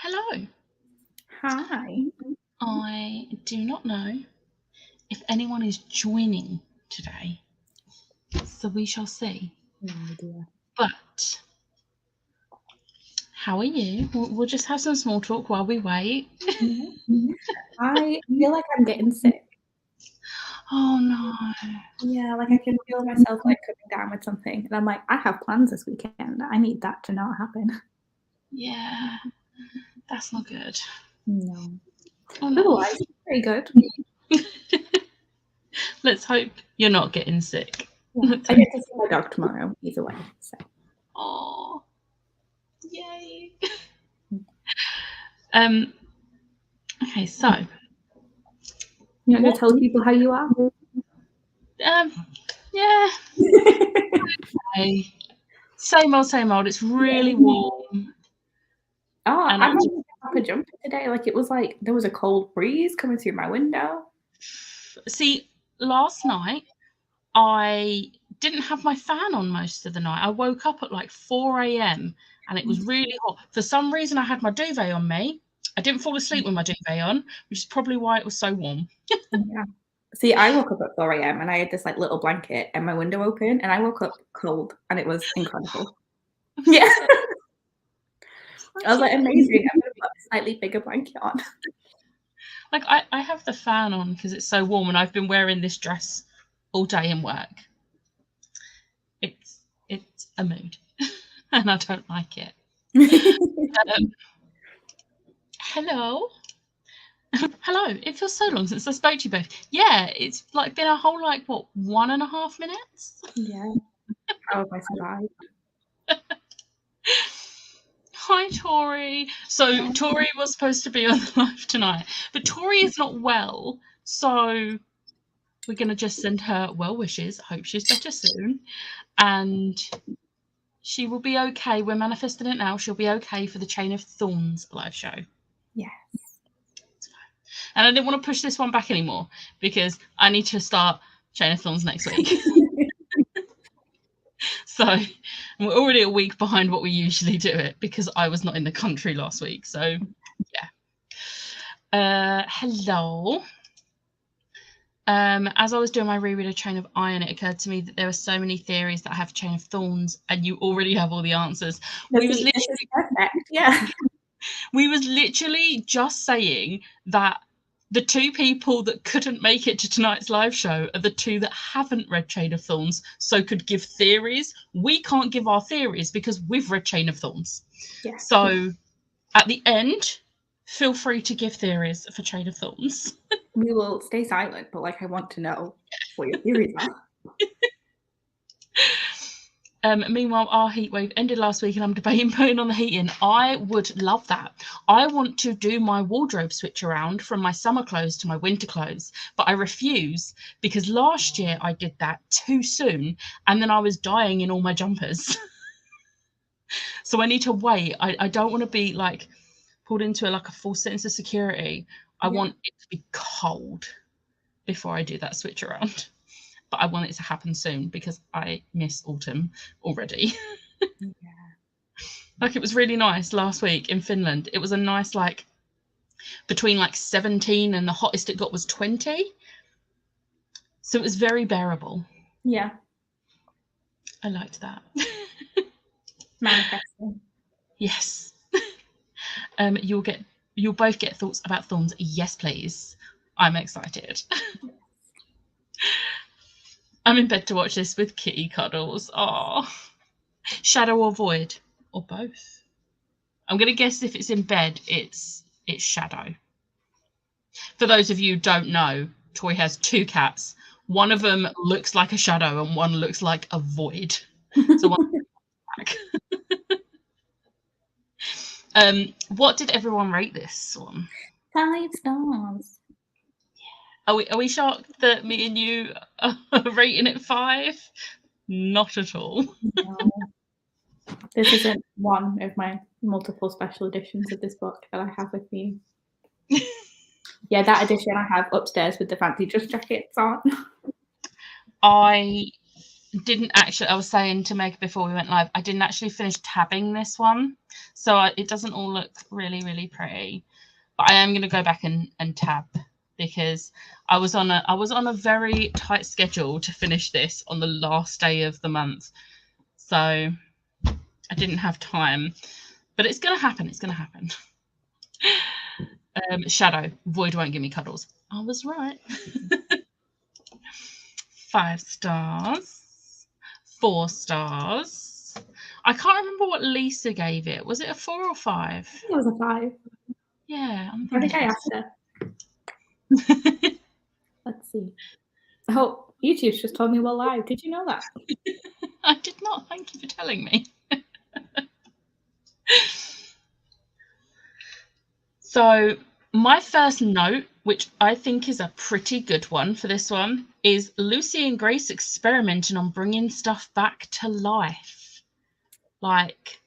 Hello. Hi. I do not know if anyone is joining today, so we shall see. No idea. But how are you? We'll just have some small talk while we wait. I feel like I'm getting sick. Oh no. Yeah, like I can feel myself like coming down with something. And I'm like, I have plans this weekend. I need that to not happen. Yeah, that's not good. No. Oh no. Otherwise, very good. Let's hope you're not getting sick. Yeah. I get to see my dog tomorrow, either way. So. Oh, yay. Okay, so You're not going to tell people how you are? yeah. Okay. Same old. It's really warm. Oh, And I'm not up a jumper today. Like it was like there was a cold breeze coming through my window. see, last night I didn't have my fan on most of the night. I woke up at like 4 a.m. and it was really hot. For some reason, I had my duvet on me. I didn't fall asleep with my duvet on, which is probably why it was so warm. Yeah. See, I woke up at 4 a.m. and I had this like little blanket and my window open and I woke up cold and it was incredible. Yeah. I was like, amazing. I'm going to put a slightly bigger blanket on. Like I have the fan on because it's so warm and I've been wearing this dress all day in work. It's a mood and I don't like it. Hello. Hello. It feels so long since I spoke to you both. Yeah, it's like been a whole like what 1.5 minutes? Yeah. How have I survived? Hi, Tori. So Tori was supposed to be on the live tonight, but Tori is not well. So we're going to just send her well wishes. I hope she's better soon. And she will be okay. We're manifesting it now. She'll be okay for the Chain of Thorns live show. Yes. And I didn't want to push this one back anymore because I need to start Chain of Thorns next week. So we're already a week behind what we usually do it because I was not in the country last week. So yeah. Hello. As I was doing my reread of Chain of Iron, it occurred to me that there are so many theories that have Chain of Thorns, and you already have all the answers. This is perfect. Yeah. We was literally just saying that the two people that couldn't make it to tonight's live show are the two that haven't read Chain of Thorns, so could give theories. We can't give our theories because we've read Chain of Thorns. Yeah. So at the end, feel free to give theories for Chain of Thorns. We will stay silent, but like I want to know what your theories are. Meanwhile, our heat wave ended last week and I'm debating putting on the heating. I would love that. I want to do my wardrobe switch around from my summer clothes to my winter clothes, but I refuse because last year I did that too soon and then I was dying in all my jumpers. So I need to wait. I don't want to be like pulled into like a false sense of security. I want it to be cold before I do that switch around. But I want it to happen soon because I miss autumn already. Yeah. Like it was really nice last week in Finland. It was a nice like between like 17 and the hottest it got was 20. So it was very bearable. Yeah. I liked that. Manifesting. Yes. You'll both get thoughts about Thorns. Yes, please. I'm excited. I'm in bed to watch this with kitty cuddles. Oh, shadow or void or both. I'm gonna guess if it's in bed, it's shadow. For those of you who don't know, Tori has two cats. One of them looks like a shadow and one looks like a void. So one back. What did everyone rate this one? 5 stars. Are we shocked that me and you are rating it 5? Not at all. No. This isn't one of my multiple special editions of this book that I have with me. Yeah, that edition I have upstairs with the fancy dress jackets on. I didn't actually, I was saying to Meg before we went live, I didn't actually finish tabbing this one. So it doesn't all look really, really pretty. But I am going to go back and tab, because I was on a very tight schedule to finish this on the last day of the month. So I didn't have time. But it's going to happen. It's going to happen. Shadow. Void won't give me cuddles. I was right. 5 stars. 4 stars. I can't remember what Lisa gave it. Was it a 4 or 5? I think it was a 5. Yeah. I think I asked her. Let's see. Oh, YouTube's just told me we're live. Did you know that? I did not. Thank you for telling me. So my first note, which I think is a pretty good one for this one, is Lucy and Grace experimenting on bringing stuff back to life. Like,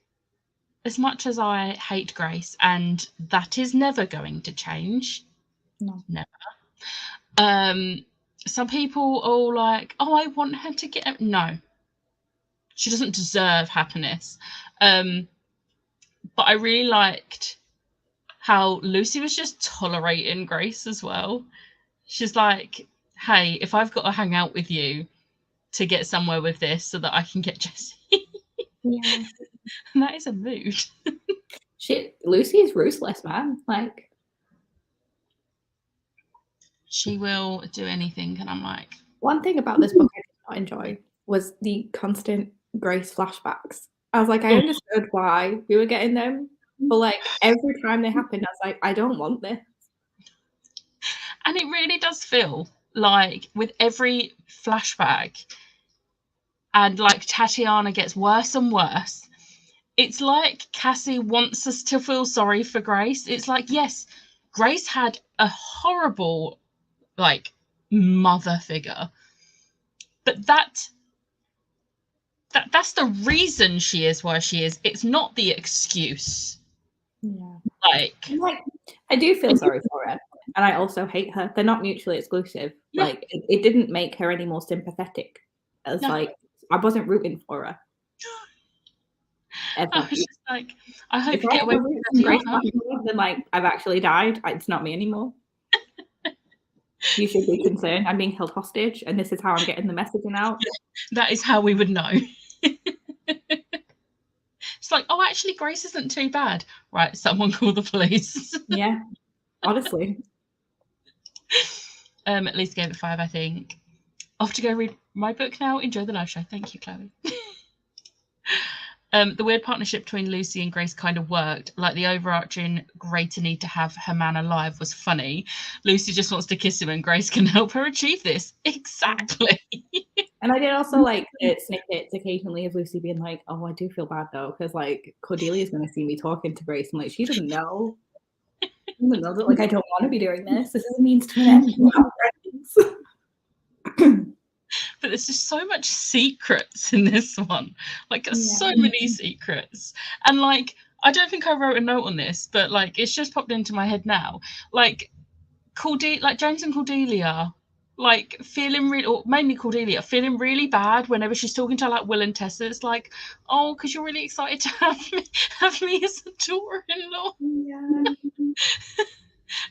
as much as I hate Grace, and that is never going to change. No. Never. Some people are like, oh, I want her to get... No. She doesn't deserve happiness. But I really liked how Lucy was just tolerating Grace as well. She's like, hey, if I've got to hang out with you to get somewhere with this so that I can get Jessie. Yeah. And that is a mood. Lucy is ruthless, man. Like, she will do anything, and I'm like... One thing about this book I did not enjoy was the constant Grace flashbacks. I was like, I understood why we were getting them, but like every time they happened, I was like, I don't want this. And it really does feel like with every flashback, and like Tatiana gets worse and worse, it's like Cassie wants us to feel sorry for Grace. It's like, yes, Grace had a horrible, like, mother figure, but that's the reason she is where she is. It's not the excuse. Yeah. Like I do feel sorry for her, and I also hate her. They're not mutually exclusive. Yeah. Like, it didn't make her any more sympathetic. As like, I wasn't rooting for her. I was just like, I hope if you I get away with Grace Blackmore, then like I've actually died. It's not me anymore. You should be concerned. I'm being held hostage, and this is how I'm getting the messaging out. That is how we would know. It's like, oh, actually, Grace isn't too bad. Right, someone call the police. Yeah, honestly. At least gave it 5, I think. Off to go read my book now. Enjoy the live show. Thank you, Chloe. The weird partnership between Lucy and Grace kind of worked. Like the overarching greater need to have her man alive was funny. Lucy just wants to kiss him and Grace can help her achieve this. Exactly. And I did also like snippets occasionally of Lucy being like, oh, I do feel bad though, because like Cordelia's going to see me talking to Grace. I'm like, she doesn't know. She doesn't know that like I don't want to be doing this. This is a means to an end. We're not friends. But there's just so much secrets in this one. Like, so many secrets. And like, I don't think I wrote a note on this, but like, it's just popped into my head now. Like, James and Cordelia, like feeling really, or mainly Cordelia, feeling really bad whenever she's talking to like Will and Tessa. It's like, oh, because you're really excited to have me as a daughter-in-law. Yeah.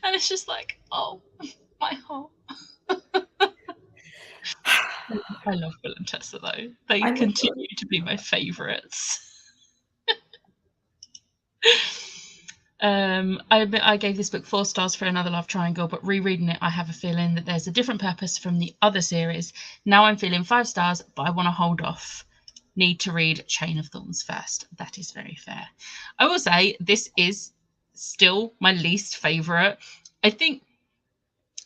And it's just like, oh, my heart. I love Will and Tessa though. They continue to be my favourites. I gave this book 4 stars for Another Love Triangle, but rereading it, I have a feeling that there's a different purpose from the other series. Now I'm feeling 5 stars, but I want to hold off. Need to read Chain of Thorns first. That is very fair. I will say this is still my least favourite. I think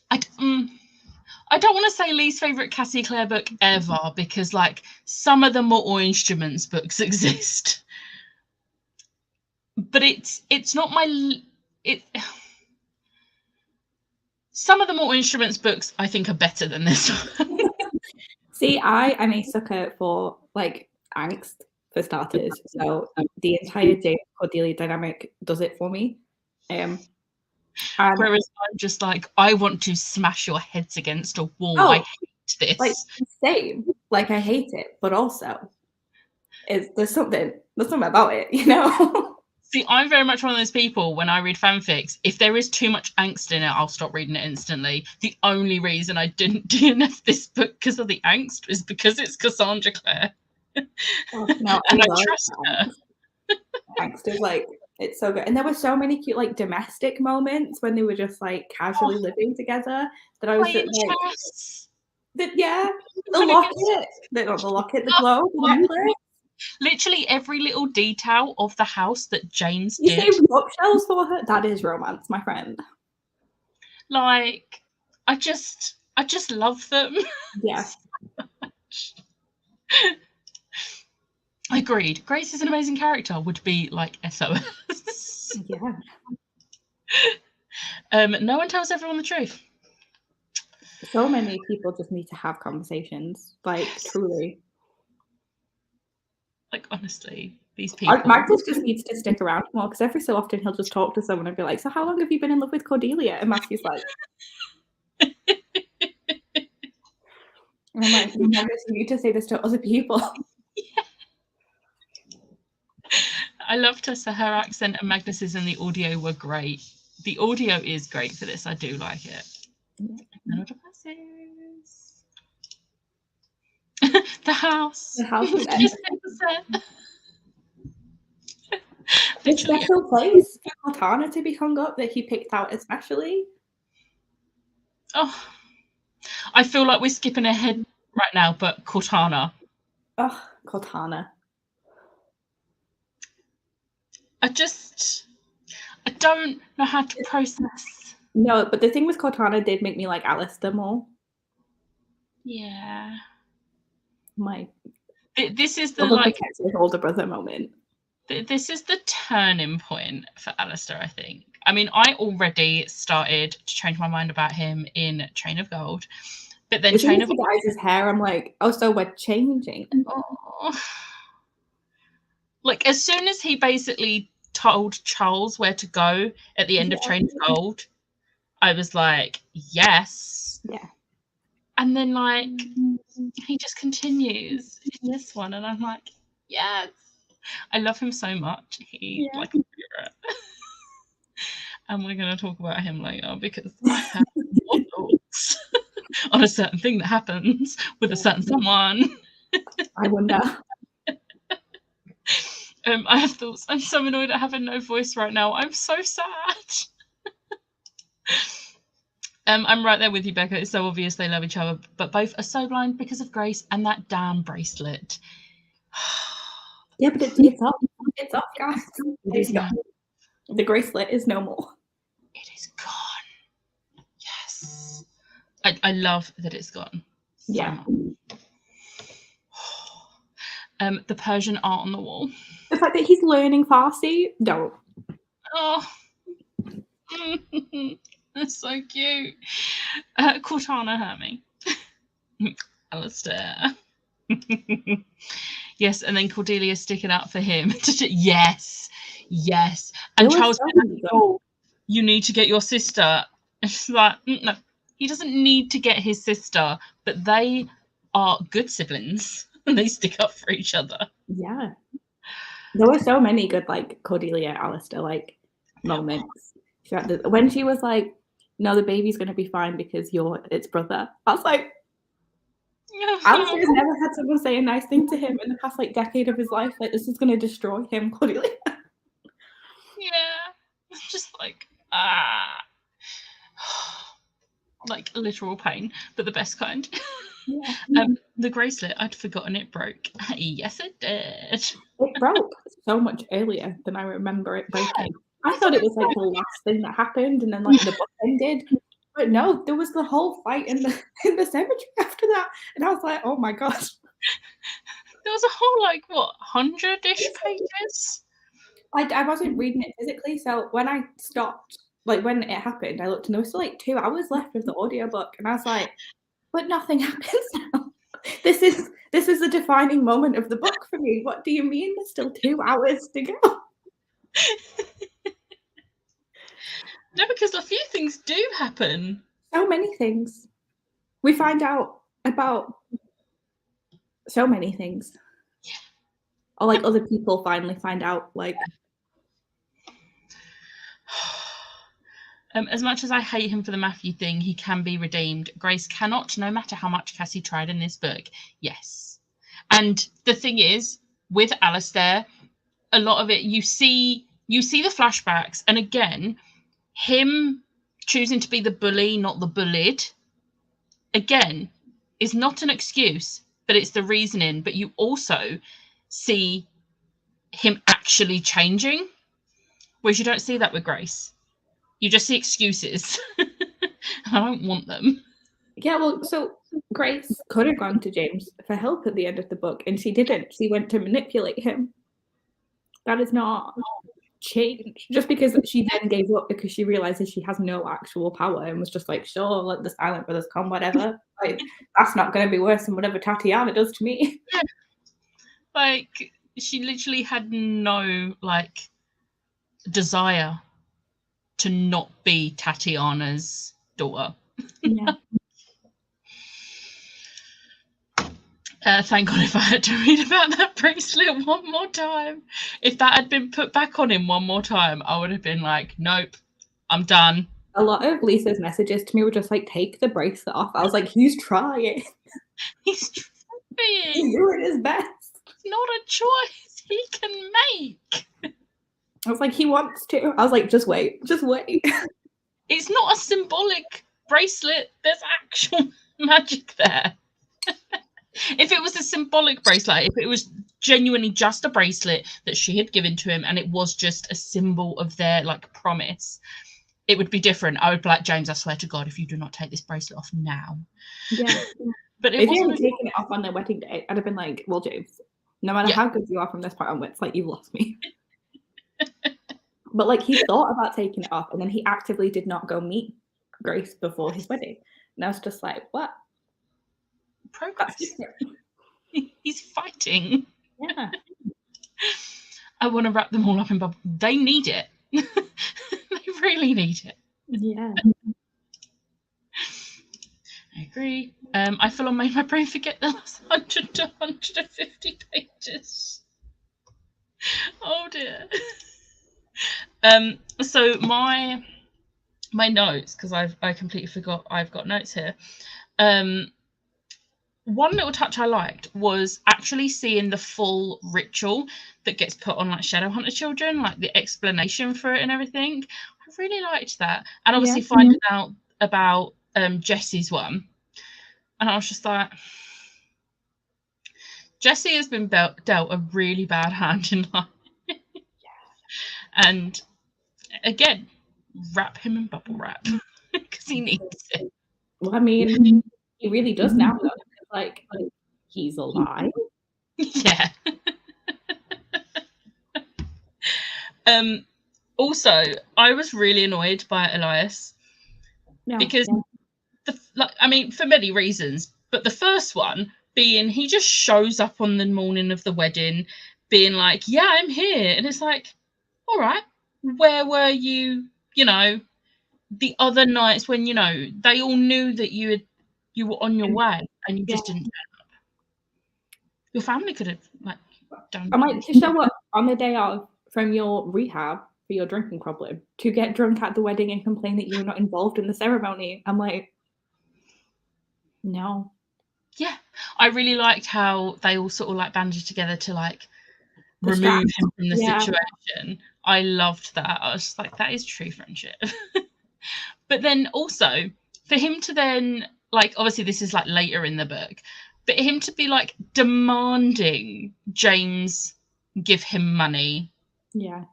I don't want to say least favourite Cassie Clare book ever, because like some of the Mortal Instruments books exist. But it's not some of the Mortal Instruments books I think are better than this one. See, I'm a sucker for like angst for starters. So the entire James Cordelia dynamic does it for me. Whereas I'm just like, I want to smash your heads against a wall. Oh, I hate this. Like, same. Like, I hate it, but also, there's something about it, you know? See, I'm very much one of those people, when I read fanfics, if there is too much angst in it, I'll stop reading it instantly. The only reason I didn't DNF this book because of the angst is because it's Cassandra Clare. Oh, no, and I trust her. Angst is like, it's so good. And there were so many cute, like, domestic moments when they were just, like, casually living together that I was just like, chess. The locket, the globe, the necklace. Literally every little detail of the house that James You did. saved bookshelves for her? That is romance, my friend. Like, I just love them. Yeah. Agreed. Grace is an amazing character. Would be like SOS. Yeah. No one tells everyone the truth. So many people just need to have conversations. Like, truly. Like, honestly, these people. Magnus just needs to stick around more, because every so often he'll just talk to someone and be like, so how long have you been in love with Cordelia? And Matthew's like, and I'm like, Magnus, you need to say this to other people. Yeah. I loved her, so her accent and Magnus's in the audio were great. The audio is great for this. I do like it. The house. The house is the special place for Cortana to be hung up that he picked out especially. Oh, I feel like we're skipping ahead right now, but Cortana. Oh, Cortana. I don't know how to process. No, but the thing with Cortana did make me like Alistair more. Yeah. This is the like older brother moment. This is the turning point for Alistair, I think. I mean, I already started to change my mind about him in Chain of Gold, but then Chain of Gold dyes his hair, I'm like, oh, so we're changing. Oh. Like, as soon as he basically told Charles where to go at the end of Chain of Gold, I was like, yes. Yeah. And then, like, he just continues in this one, and I'm like, yes. I love him so much. He's like a spirit. And we're going to talk about him later, because I have more thoughts on a certain thing that happens with a certain someone. I wonder. I have thoughts. I'm so annoyed at having no voice right now. I'm so sad. I'm right there with you, Becca. It's so obvious they love each other, but both are so blind because of Grace and that damn bracelet. Yeah, but it's off. It's off, guys. It's gone. The bracelet is no more. It is gone. Yes. I love that it's gone. So much. The Persian art on the wall. The fact that he's learning Farsi, don't. Oh. That's so cute. Cortana hurt me. Alistair. Yes, and then Cordelia sticking up for him. Yes. And Charles, you need to get your sister. It's like, no, he doesn't need to get his sister, but they are good siblings and they stick up for each other. Yeah. There were so many good, like, Cordelia, Alistair, like, moments. When she was like, no, the baby's going to be fine because you're its brother. I was like, Alistair's never had someone say a nice thing to him in the past, like, decade of his life. Like, this is going to destroy him, Cordelia. Yeah. Just like, like literal pain, but the best kind. Yeah. The bracelet, I'd forgotten it broke. Yes, it did. It broke so much earlier than I remember it breaking. I thought it was like the last thing that happened, and then like the book ended. But no, there was the whole fight in the cemetery after that, and I was like, oh my gosh. There was a whole like 100-ish pages. I wasn't reading it physically, so when I stopped, like when it happened, I looked and there was still like 2 hours left of the audiobook, and I was like, but nothing happens now. This is the defining moment of the book for me. What do you mean there's still 2 hours to go? No, because a few things do happen. So many things. We find out about so many things. Yeah. Or like other people finally find out, like. As much as I hate him for the Matthew thing, he can be redeemed. Grace cannot, no matter how much Cassie tried in this book. Yes. And the thing is, with Alistair, a lot of it, you see the flashbacks, and again, him choosing to be the bully, not the bullied, again, is not an excuse, but it's the reasoning. But you also see him actually changing, whereas you don't see that with Grace. You just see excuses. I don't want them. Yeah, well, so Grace could have gone to James for help at the end of the book, and she didn't. She went to manipulate him. That is not change. Just because she then gave up because she realizes she has no actual power and was just like, sure, let the Silent Brothers come, whatever. Like, that's not going to be worse than whatever Tatiana does to me. Yeah. Like, she literally had no, like, desire to not be Tatiana's daughter. Yeah. Thank God if I had to read about that bracelet one more time. If that had been put back on him one more time, I would have been like, nope, I'm done. A lot of Lisa's messages to me were just like, take the bracelet off. I was like, he's trying. He's trying. He's doing his best. It's not a choice he can make. I was like, he wants to. I was like, just wait. Just wait. It's not a symbolic bracelet. There's actual magic there. If it was a symbolic bracelet, if it was genuinely just a bracelet that she had given to him and it was just a symbol of their like promise, it would be different. I would be like, James, I swear to God, if you do not take this bracelet off now. Yeah. But if you hadn't taken it off on their wedding day, I'd have been like, well, James, no matter how good you are from this point onwards, like, you've lost me. But like, he thought about taking it off, and then he actively did not go meet Grace before his wedding. And I was just like, what? Progress. He's fighting. Yeah. I want to wrap them all up in bubble. They need it. They really need it. Yeah. I agree. I feel I made my brain forget the last 100 to 150 pages. Oh dear. So my notes, because I completely forgot I've got notes here. One little touch I liked was actually seeing the full ritual that gets put on like Shadowhunter children, like the explanation for it and everything. I really liked that. And obviously finding out about Jessie's one. And I was just like, Jessie has been dealt a really bad hand in life. And again, wrap him in bubble wrap because he needs it. Well, I mean, he really does now. Like he's alive. Yeah. Also, I was really annoyed by Elias because for many reasons, but the first one being he just shows up on the morning of the wedding being like, yeah, I'm here. And it's like, all right, where were you, the other nights when, they all knew that you were on your way and you just didn't turn up. Your family could have done. I might to show up on the day of from your rehab for your drinking problem to get drunk at the wedding and complain that you were not involved in the ceremony. I'm like, no. Yeah, I really liked how they all sort of banded together to remove him from the situation. I loved that. I was just like, that is true friendship. But then also for him to then obviously this is later in the book, but him to be demanding James give him money. Yeah.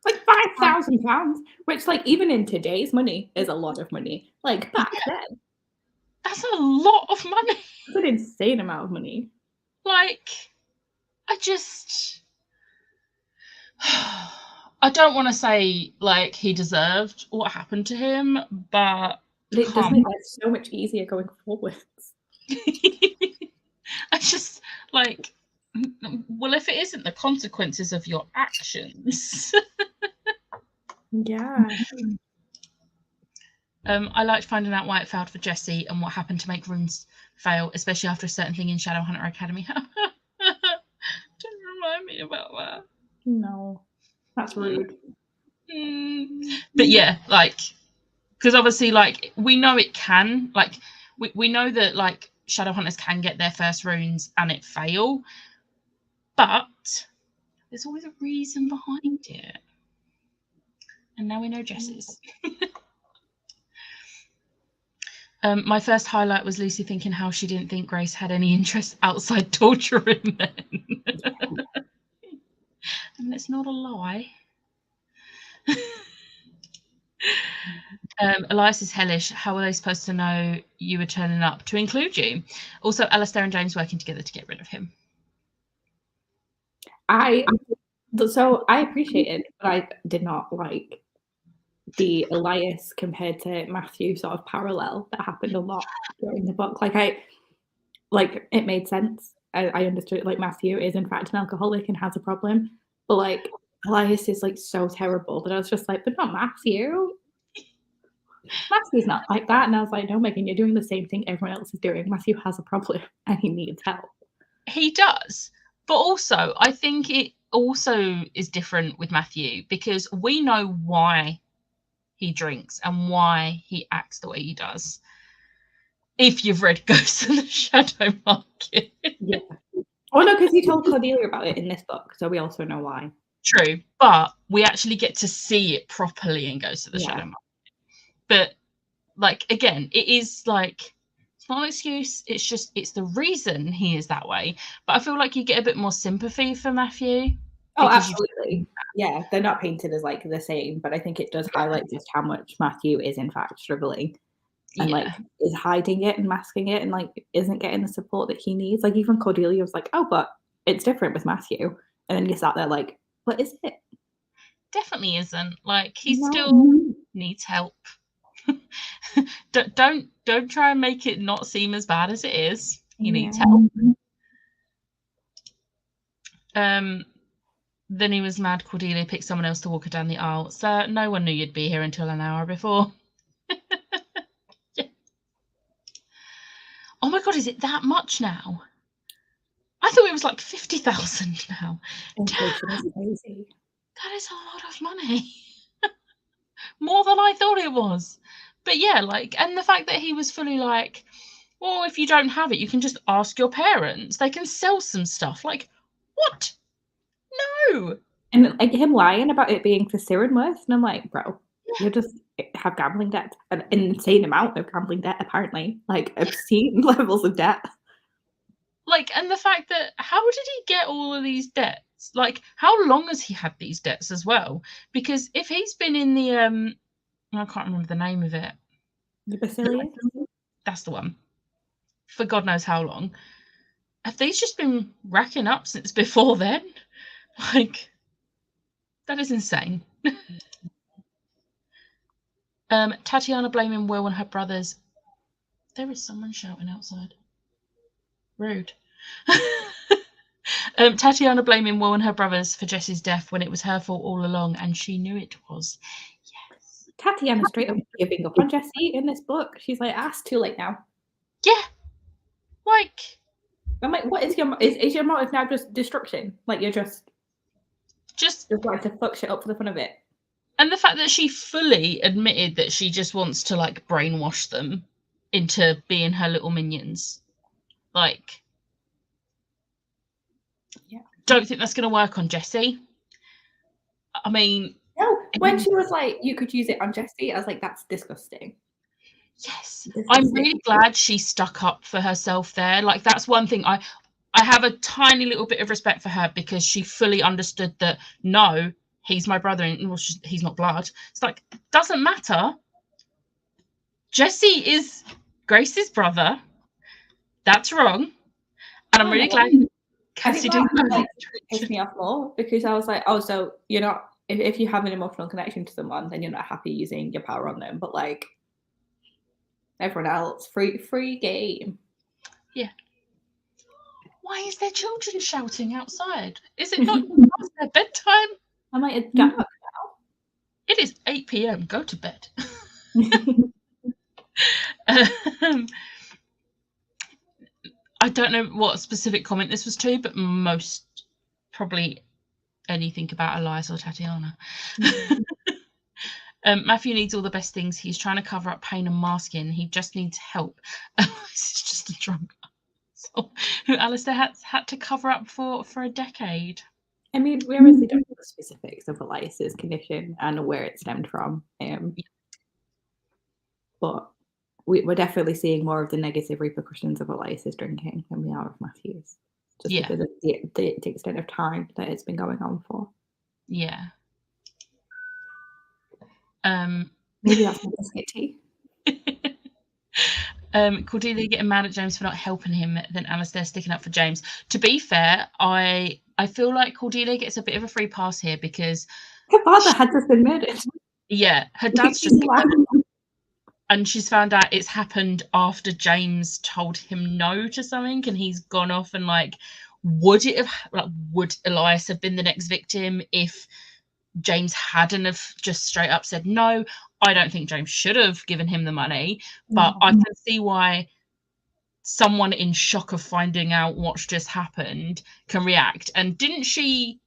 £5,000, which even in today's money is a lot of money. Back then. That's a lot of money. It's an insane amount of money. I don't want to say he deserved what happened to him, but it does make life so much easier going forwards. I just well, if it isn't the consequences of your actions. Yeah. I liked finding out why it failed for Jessie and what happened to make runes fail, especially after a certain thing in Shadowhunter Academy. Don't remind me about that. No, that's rude. But yeah, like, because obviously, like, we know it can, like, we know that, like, Shadowhunters can get their first runes and it fail, but there's always a reason behind it. And now we know Jess's. My first highlight was Lucy thinking how she didn't think Grace had any interest outside torturing men. And it's not a lie. Elias is hellish. How are they supposed to know you were turning up to include you? Also, Alistair and James working together to get rid of him. I appreciate it, but I did not like the Elias compared to Matthew sort of parallel that happened a lot during the book. It made sense. I understood, like, Matthew is in fact an alcoholic and has a problem, but like Elias is like so terrible that I was just like, but not Matthew. Matthew's not like that. And I was like, no, Megan, you're doing the same thing everyone else is doing. Matthew has a problem and he needs help. He does. But also, I think it also is different with Matthew because we know why he drinks and why he acts the way he does. If you've read Ghosts in the Shadow Market. Yeah. Oh, no, because he told Cordelia about it in this book, so we also know why. True, but we actually get to see it properly in Ghosts of the Shadow Market. But, like, again, it is, like, it's not an excuse. It's just, it's the reason he is that way. But I feel like you get a bit more sympathy for Matthew. Oh, absolutely. Yeah, they're not painted as, like, the same, but I think it does highlight just how much Matthew is, in fact, struggling. And, like, is hiding it and masking it and, like, isn't getting the support that he needs. Like, even Cordelia was like, oh, but it's different with Matthew. And then you sat there like, what is it? Definitely isn't. Like, he still needs help. Don't try and make it not seem as bad as it is. He needs help. Then he was mad Cordelia picked someone else to walk her down the aisle. Sir, no one knew you'd be here until an hour before. Yeah. Oh my god, is it that much now? I thought it was like 50,000 now. Inflation is crazy. That is a lot of money. More than I thought it was. But yeah, like, and the fact that he was fully like, well, if you don't have it, you can just ask your parents. They can sell some stuff. Like, what? No. And like him lying about it being for Cirenworth, and I'm like, bro, you just have gambling debt, an insane amount of gambling debt, apparently, like obscene levels of debt. Like, and the fact that how did he get all of these debts? Like, how long has he had these debts as well? Because if he's been in the I can't remember the name of it. The Basilius? That's the one. For God knows how long. Have these just been racking up since before then? Like, that is insane. Tatiana blaming Will and her brothers. There is someone shouting outside. Rude. Tatiana blaming Will and her brothers for Jessie's death when it was her fault all along, and she knew it was. Yes. Tatiana straight up giving up on Jessie in this book. She's like, it's too late now. Yeah. Like, I'm like, what is your motive now? Just destruction? Like, you're just like to fuck shit up for the fun of it. And the fact that she fully admitted that she just wants to, like, brainwash them into being her little minions. Like, yeah. Don't think that's going to work on Jessie. I mean... No, when she was like, you could use it on Jessie, I was like, that's disgusting. Yes. I'm really glad she stuck up for herself there. Like, that's one thing I have a tiny little bit of respect for her because she fully understood that, no, he's my brother and well, he's not blood. It's like, doesn't matter. Jessie is Grace's brother. That's wrong. And I'm really glad Cassie didn't piss me off more because I was like, oh, so you're not, if you have an emotional connection to someone, then you're not happy using your power on them. But like everyone else, free game. Yeah. Why is there children shouting outside? Is it not past their bedtime? I'm like, it's dark now. It is 8 p.m. Go to bed. I don't know what specific comment this was to, but most probably anything about Elias or Tatiana. Matthew needs all the best things. He's trying to cover up pain and masking. He just needs help. It's just a drunk asshole who Alistair had to cover up for a decade. I mean, we obviously don't know the specifics of Elias's condition and where it stemmed from. But we're definitely seeing more of the negative repercussions of Elias's drinking than we are of Matthew's. Just because of the extent of time that it's been going on for. Yeah. Maybe that's my biscuit tea. Cordelia getting mad at James for not helping him, then Alistair sticking up for James. To be fair, I feel like Cordelia gets a bit of a free pass here because her father had just been murdered. Yeah, her dad's just and she's found out it's happened after James told him no to something, and he's gone off and like, would Elias have been the next victim if James hadn't have just straight up said no? I don't think James should have given him the money, but I can see why someone in shock of finding out what's just happened can react. And didn't she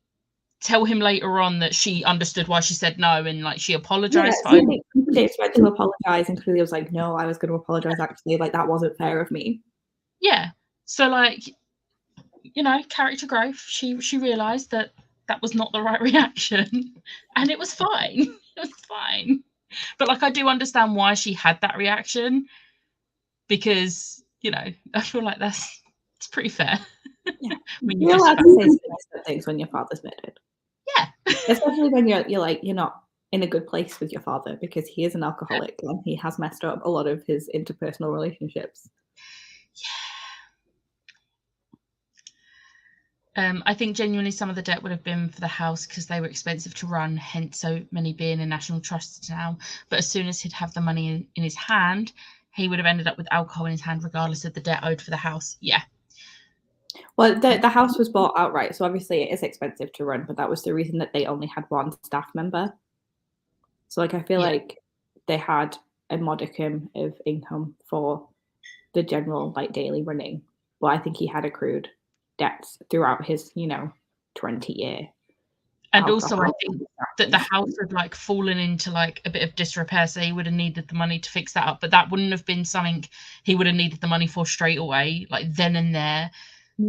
tell him later on that she understood why she said no and like she apologized for it? James tried to apologize and clearly was like, no, I was going to apologize actually, like that wasn't fair of me. Yeah, so like, you know, character growth. She realized that was not the right reaction and it was fine. It was fine. But like, I do understand why she had that reaction, because, you know, I feel like it's pretty fair. Yeah. You're allowed to say some things when your father's murdered. Yeah. Especially when you're not in a good place with your father, because he is an alcoholic and he has messed up a lot of his interpersonal relationships. Yeah. I think genuinely some of the debt would have been for the house because they were expensive to run, hence so many being in national trusts now. But as soon as he'd have the money in his hand, he would have ended up with alcohol in his hand regardless of the debt owed for the house. Yeah. Well, the house was bought outright, so obviously it is expensive to run, but that was the reason that they only had one staff member. So like I feel like they had a modicum of income for the general like daily running, but I think he had accrued debts throughout his 20-year. And also I think that the house had like fallen into like a bit of disrepair, so he would have needed the money to fix that up, but that wouldn't have been something he would have needed the money for straight away, like then and there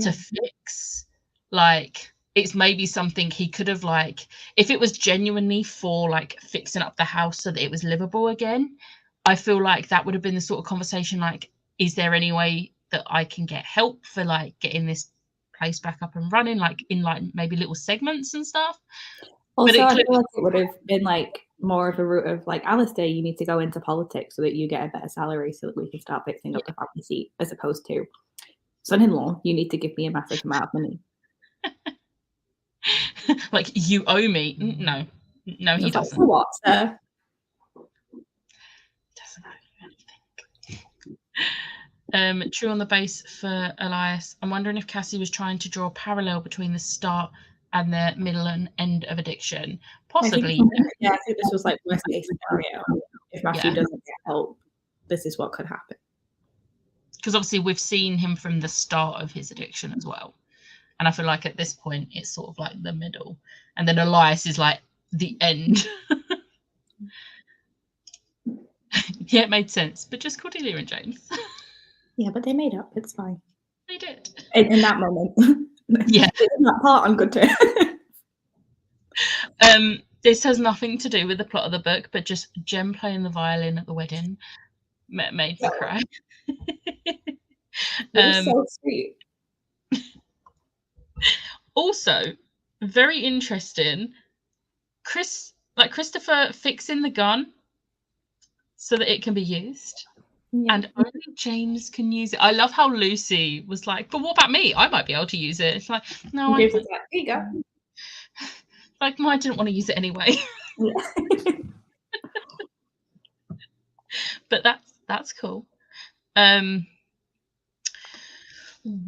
to fix. Like, it's maybe something he could have, like, if it was genuinely for like fixing up the house so that it was livable again, I feel like that would have been the sort of conversation like, is there any way that I can get help for like getting this place back up and running, like in like maybe little segments and stuff. Also, I feel like it would have been like more of a route of like, Alistair, you need to go into politics so that you get a better salary so that we can start fixing up the family seat, as opposed to, son-in-law, you need to give me a massive amount of money. Like, you owe me. No, he doesn't. Like, for what, sir? Doesn't owe you anything. True on the base for Elias. I'm wondering if Cassie was trying to draw a parallel between the start and the middle and end of addiction. Possibly. I think this was like worst case scenario. If Matthew doesn't get help, this is what could happen. Because obviously we've seen him from the start of his addiction as well. And I feel like at this point it's sort of like the middle. And then Elias is like the end. Yeah, it made sense. But just Cordelia and James. Yeah, but they made up. It's fine. They did. In that moment. Yeah. In that part, I'm good to. This has nothing to do with the plot of the book, but just Jem playing the violin at the wedding made me cry. So sweet. Also, very interesting, Christopher fixing the gun so that it can be used. Yeah. And only James can use it. I love how Lucy was like, but what about me? I might be able to use it. It's like, no, Here you go. Like, I didn't want to use it anyway. But that's cool.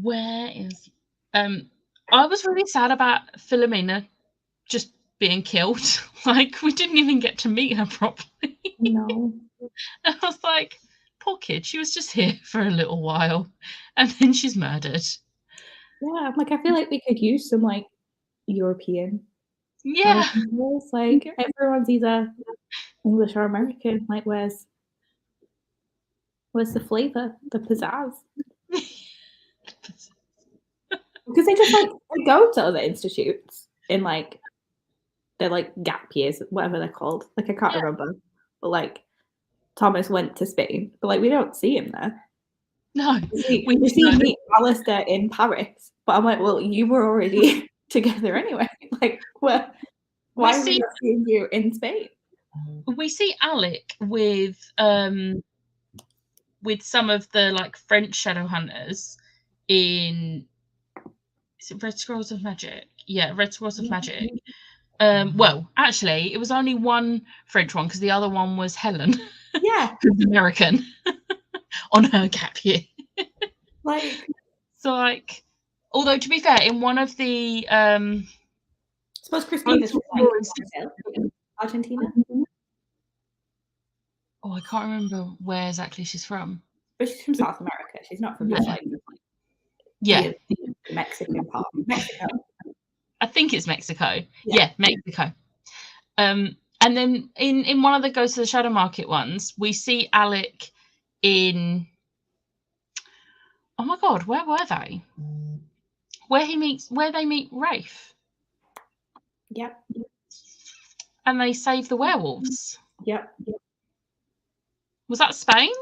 Where is I was really sad about Philomena just being killed. Like, we didn't even get to meet her properly. No. I was like, poor kid. She was just here for a little while, and then she's murdered. Yeah, like I feel like we could use some like European Yeah. girls. Like everyone's either English or American. Like where's the flavour, the pizzazz? Because they just like they go to other institutes in like they're like gap years, whatever they're called. Like I can't remember, but like Thomas went to Spain, but like we don't see him there. No, We see him meet Alistair in Paris, but I'm like, well, you were already together anyway. Like, why are we not seeing you in Spain? We see Alec with some of the like French shadow hunters in, is it Red Scrolls of Magic? Yeah, Red Scrolls of Magic. Well, actually, it was only one French one because the other one was Helen. Yeah, who's American on her gap year. like So, like, although to be fair, in one of the I suppose Christina's from like, Argentina. Oh, I can't remember where exactly she's from. But she's from South America. She's not from just like the Mexican part. Mexico. I think it's Mexico. Yeah, Mexico. And then in one of the Ghost of the Shadow Market ones, we see Alec in, oh my god, where were they? Where they meet Rafe. Yep. And they save the werewolves. Yep. Was that Spain?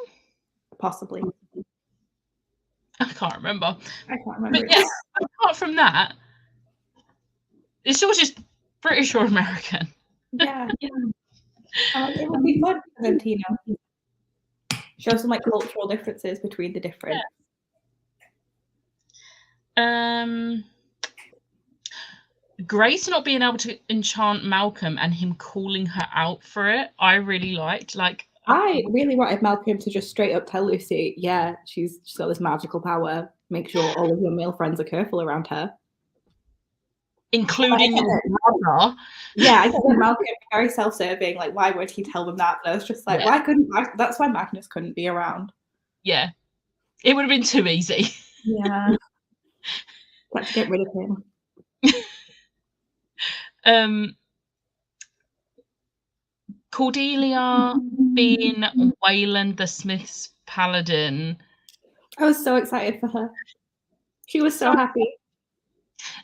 Possibly. I can't remember. I can't remember. But yeah, apart from that, it's all just British or American. Yeah. It would be fun for them to, you know, show some like cultural differences between the different. Grace not being able to enchant Malcolm and him calling her out for it, I really liked. Like, I really wanted Malcolm to just straight up tell Lucy, yeah, she's got this magical power. Make sure all of your male friends are careful around her. Including mother. Yeah, I get that Malcolm very self-serving. Like, why would he tell them that? But I was just like, that's why Magnus couldn't be around. Yeah. It would have been too easy. Yeah. Let's get rid of him. Cordelia being Wayland the Smith's paladin. I was so excited for her. She was so happy.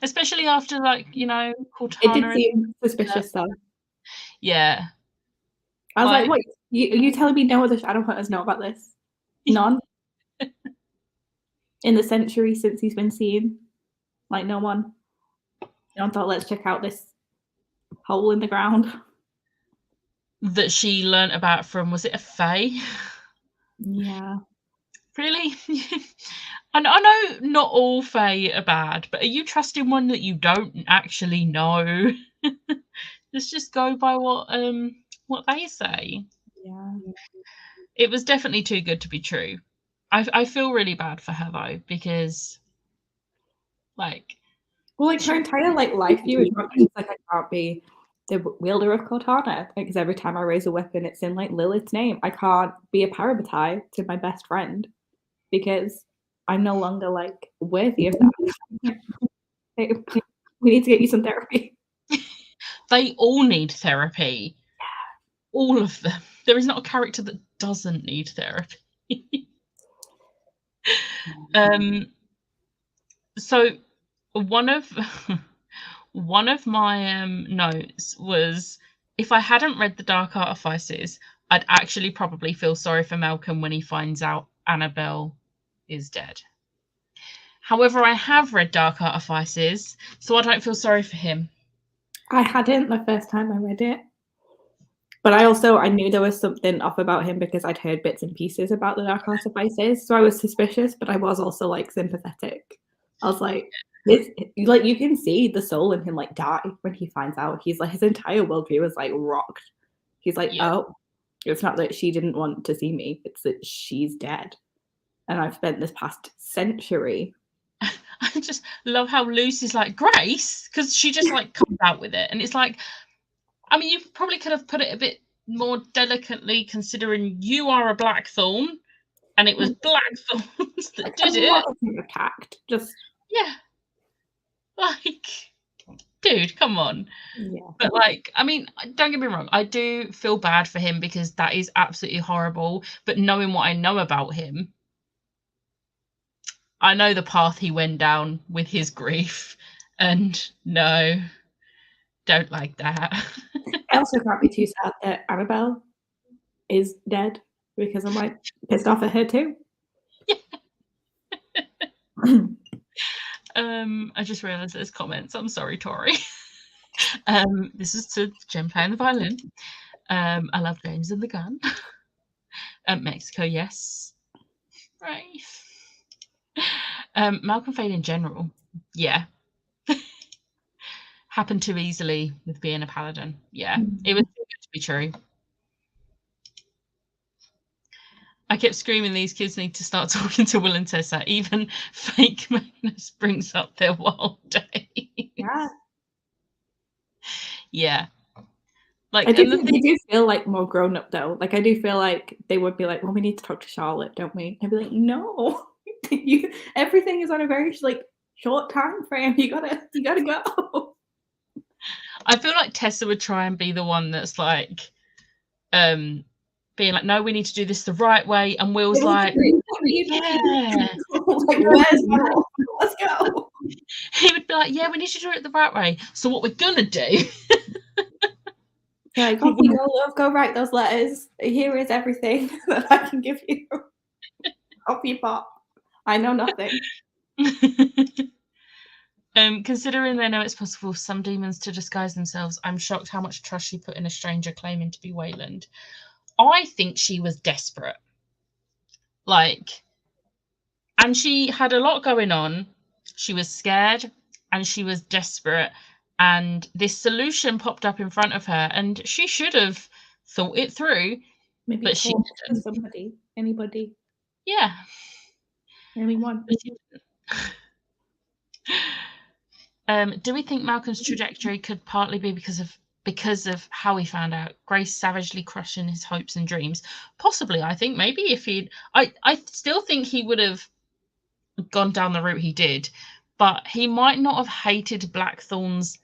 Especially after, like, you know, Cortana. It did seem suspicious though. Yeah. I was like, what? You telling me no other Shadowhunters know about this? None? In the century since he's been seen? Like, no one thought, let's check out this hole in the ground. That she learnt about from, was it a Fae? Yeah. Really? I know not all Fae are bad, but are you trusting one that you don't actually know? Let's just go by what they say. Yeah. It was definitely too good to be true. I feel really bad for her though, because like, well, like her entire like life view is not just like I can't be the wielder of Cortana, because every time I raise a weapon, it's in like Lilith's name. I can't be a parabatai to my best friend because I'm no longer like worthy of that. We need to get you some therapy. They all need therapy. All of them. There is not a character that doesn't need therapy. So one of my notes was, if I hadn't read the Dark Artifices, I'd actually probably feel sorry for Malcolm when he finds out Annabelle is dead. However, I have read Dark Artifices, so I don't feel sorry for him. I hadn't the first time I read it. But I knew there was something off about him because I'd heard bits and pieces about the Dark Artifices. So I was suspicious, but I was also like sympathetic. I was like, like you can see the soul in him like die when he finds out. He's like, his entire worldview is like rocked. He's like, oh, it's not that she didn't want to see me, it's that she's dead. And I've spent this past century. I just love how Lucy's like, Grace, because she just like comes out with it. And it's like, I mean, you probably could have put it a bit more delicately, considering you are a Blackthorn. and it was Blackthorns that Like, did it. Attacked. Just Yeah. Like, dude, come on. yeah. But like, I mean, don't get me wrong, I do feel bad for him because that is absolutely horrible. But knowing what I know about him, I know the path he went down with his grief, and no, don't like that. I also can't be too sad that Annabelle is dead because I'm like pissed off at her too. I just realised there's comments. I'm sorry, Tori. This is to Jen playing the violin. I love James and the gun. Mexico, yes. Right. Malcolm Fade in general, yeah. Happened too easily with being a paladin. Yeah, it was too good to be true. I kept screaming, these kids need to start talking to Will and Tessa. Even fake Magnus brings up their wild day. Yeah. Yeah. Like, I do think they do feel like more grown up though. Like I do feel like they would be like, well, we need to talk to Charlotte, don't we? I'd be like, no. Everything is on a very like short time frame. You gotta go. I feel like Tessa would try and be the one that's like being like, no, we need to do this the right way, and Will's like, yeah. Like, where's Will? Let's go. He would be like, yeah, we need to do it the right way. So what we're gonna do? Yeah, like, go love, go write those letters. Here is everything that I can give you. Off you pop. I know nothing. Considering they know it's possible for some demons to disguise themselves, I'm shocked how much trust she put in a stranger claiming to be Wayland. I think she was desperate. Like, and she had a lot going on. She was scared and she was desperate. And this solution popped up in front of her, and she should have thought it through. Maybe but she didn't. somebody, anybody. Yeah. Anyone. Do we think Malcolm's trajectory could partly be because of how he found out Grace savagely crushing his hopes and dreams? Possibly. I think maybe if I still think he would have gone down the route he did, but he might not have hated Blackthorns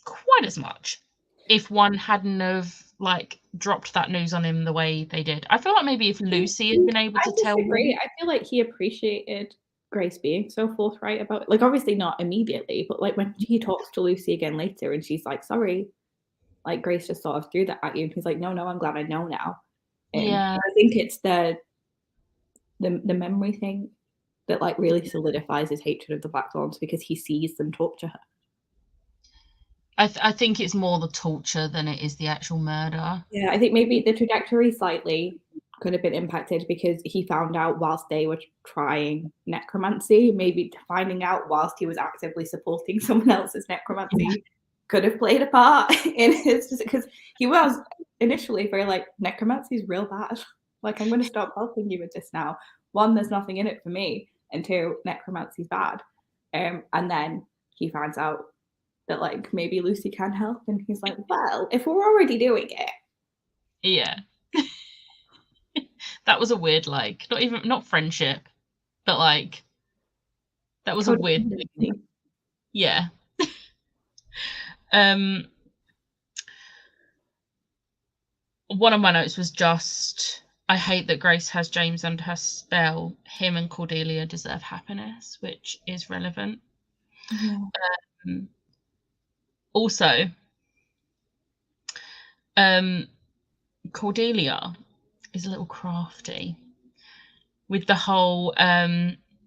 quite as much if one hadn't have like dropped that news on him the way they did. I feel like maybe if Lucy had been able to tell him. I feel like he appreciated Grace being so forthright about it. Like obviously not immediately, but like when he talks to Lucy again later and she's like, sorry, like Grace just sort of threw that at you, and he's like, no, I'm glad I know now. Yeah, I think it's the memory thing that like really solidifies his hatred of the Blackthorns because he sees them torture her. I think it's more the torture than it is the actual murder. Yeah, I think maybe the trajectory slightly could have been impacted because he found out whilst they were trying necromancy. Maybe finding out whilst he was actively supporting someone else's necromancy could have played a part in his, because he was initially very like, necromancy is real bad. Like, I'm going to stop helping you with this now. One, there's nothing in it for me, and two, necromancy is bad. And then he finds out that like maybe Lucy can help, and he's like, well, if we're already doing it. Yeah. That was a weird, like, not friendship, but like that was a weird thing. Yeah. One of my notes was just, I hate that Grace has James under her spell. Him and Cordelia deserve happiness, which is relevant. Yeah. Also, Cordelia is a little crafty with the whole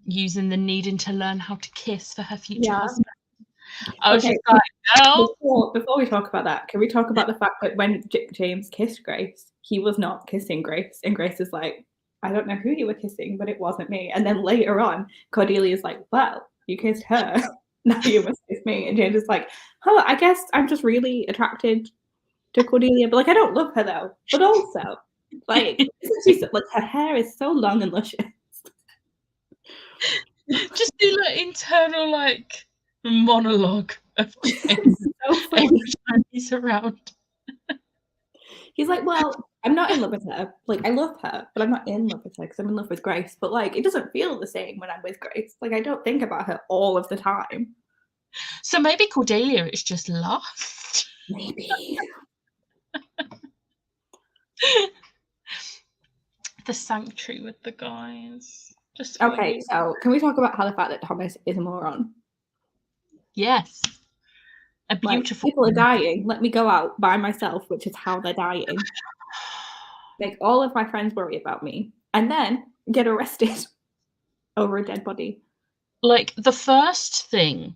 using the needing to learn how to kiss for her future husband. I was just like, no. Before we talk about that, can we talk about the fact that when James kissed Grace, he was not kissing Grace, and Grace is like, I don't know who you were kissing, but it wasn't me. And then later on, Cordelia's like, well, you kissed her, now you must kiss me. And James is like, oh, I guess I'm just really attracted to Cordelia, but like I don't love her though. But also, like, isn't she like, her hair is so long and luscious. Just do like internal like monologue of James every time he's around. He's like, well, I'm not in love with her. Like, I love her, but I'm not in love with her because I'm in love with Grace. But, like, it doesn't feel the same when I'm with Grace. Like, I don't think about her all of the time. So maybe Cordelia is just lust. Maybe. The sanctuary with the guys. Just Okay, so can we talk about how the fact that Thomas is a moron? Yes. A Like, beautiful people are dying. Let me go out by myself, which is how they're dying. Make all of my friends worry about me, and then get arrested over a dead body. Like, the first thing,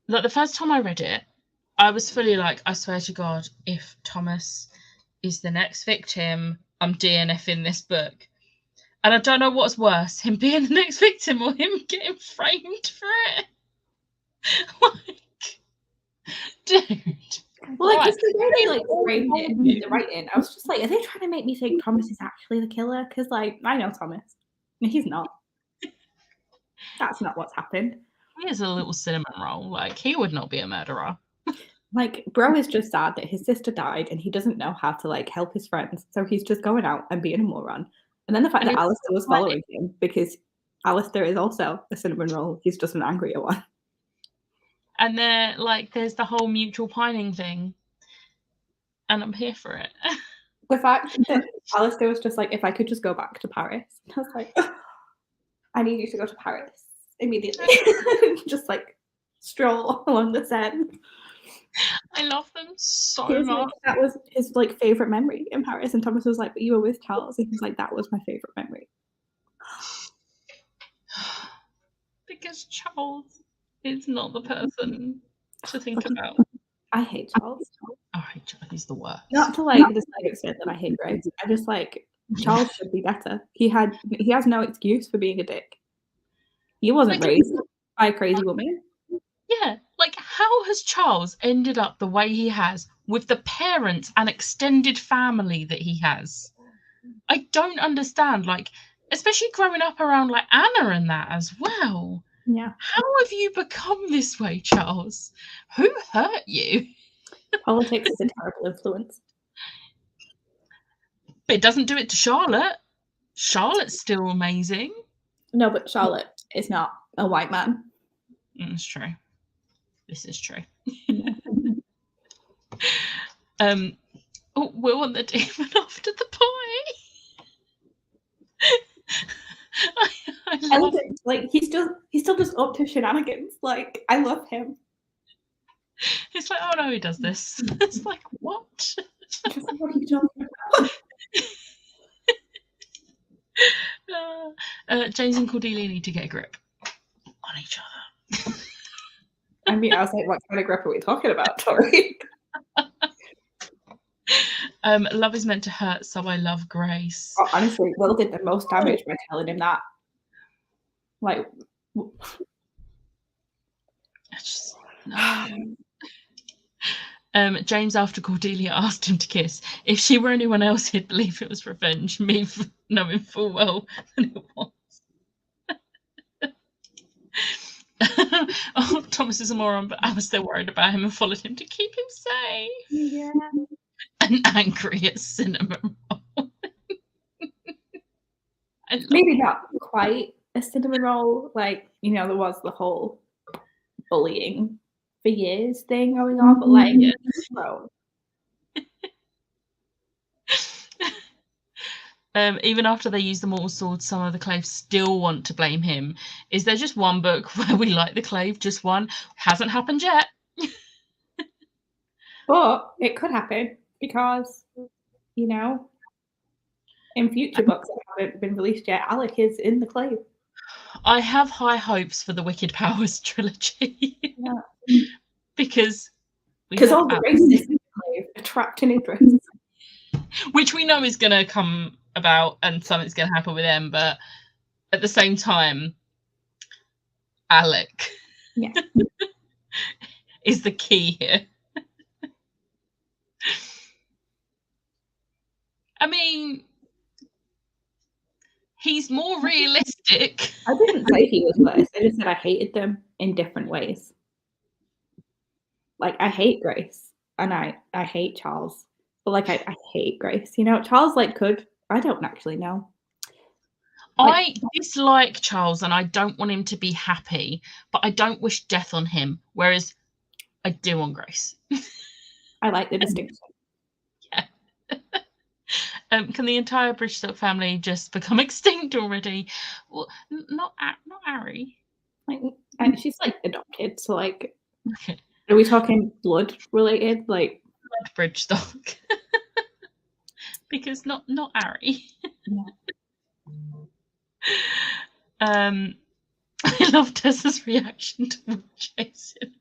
like the first time I read it, I was fully like, I swear to God, if Thomas is the next victim, I'm DNFing this book. And I don't know what's worse, him being the next victim or him getting framed for it. Like, dude. Well, like, Right. just the way they, like, framed it and did the writing, I was just like, are they trying to make me think Thomas is actually the killer? Because, like, I know Thomas. No, he's not. That's not what's happened. He is a little cinnamon roll. Like, he would not be a murderer. Like, bro is just sad that his sister died and he doesn't know how to, like, help his friends. So he's just going out and being a moron. And then the fact And that it's Alistair was like- following him, because Alistair is also a cinnamon roll. He's just an angrier one. And they're like, there's the whole mutual pining thing. And I'm here for it. The fact that Alistair was just like, if I could just go back to Paris. I was like, I need you to go to Paris immediately. Just like stroll along the Seine. I love them so He was much. like, that was his like favorite memory in Paris. And Thomas was like, but you were with Charles. And he was like, that was my favorite memory. Because Charles is not the person to think about. I hate Charles. I hate Charles. He's the worst. Not to like the same extent that I hate Grace. I just like Charles should be better. He has no excuse for being a dick. He wasn't Like, raised by a crazy woman. Yeah, like, how has Charles ended up the way he has with the parents and extended family that he has? I don't understand. Like, especially growing up around like Anna and that as well. Yeah. How have you become this way, Charles? Who hurt you? Politics is a terrible influence. But it doesn't do it to Charlotte. Charlotte's still amazing. No, but Charlotte is not a white man. It's true. This is true. Will and the demon after the pie. I love it. Like he's still just up to shenanigans. Like I love him. It's like, oh no, he does this. It's like, what? What are you talking about? James and Cordelia need to get a grip on each other. I mean, I was like, what kind of grip are we talking about, Tori? Love is meant to hurt, so I love Grace. Oh, honestly, Will did the most damage by telling him that. Like, James, after Cordelia asked him to kiss, if she were anyone else, he'd believe it was revenge, me knowing full well that it was. Oh, Thomas is a moron, but I was still worried about him and followed him to keep him safe. Yeah. And angry at cinnamon roll. Maybe not quite a cinnamon roll. Like, you know, there was the whole bullying for years thing going on, but like, bro. Even after they use the mortal sword, some of the Clave still want to blame him. Is there just one book where we like the Clave? Just one? Hasn't happened yet. But it could happen because, you know, in future books that haven't been released yet, Alec is in the Clave. I have high hopes for the Wicked Powers trilogy. Yeah. Because all the races in the Clave are trapped in Idris. Which we know is going to come about and something's going to happen with them, but at the same time, Alec is the key here. I mean, he's more realistic. I didn't say he was worse. I just said I hated them in different ways. Like, I hate Grace and I hate Charles. But like I hate Grace. You know, Charles like could. I don't actually know. I dislike Charles and I don't want him to be happy, but I don't wish death on him. Whereas I do on Grace. I like the distinction. Yeah. Can the entire Bridgestock family just become extinct already? Well, not Ari. Like, and she's like adopted, so like, Okay. are we talking blood related? Like Bridgestock. Because not Ari. Yeah. I love Tessa's reaction to Jason.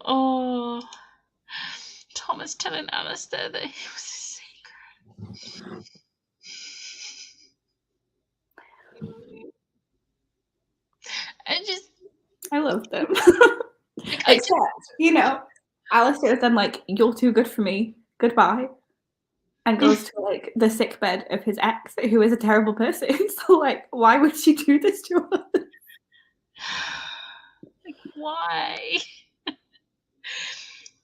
Oh, Thomas telling Alistair that he was a secret. I love them. Except, you know, Alistair's then like, "You're too good for me. Goodbye." And goes to like the sick bed of his ex, who is a terrible person. So like, why would she do this to us? Like, why?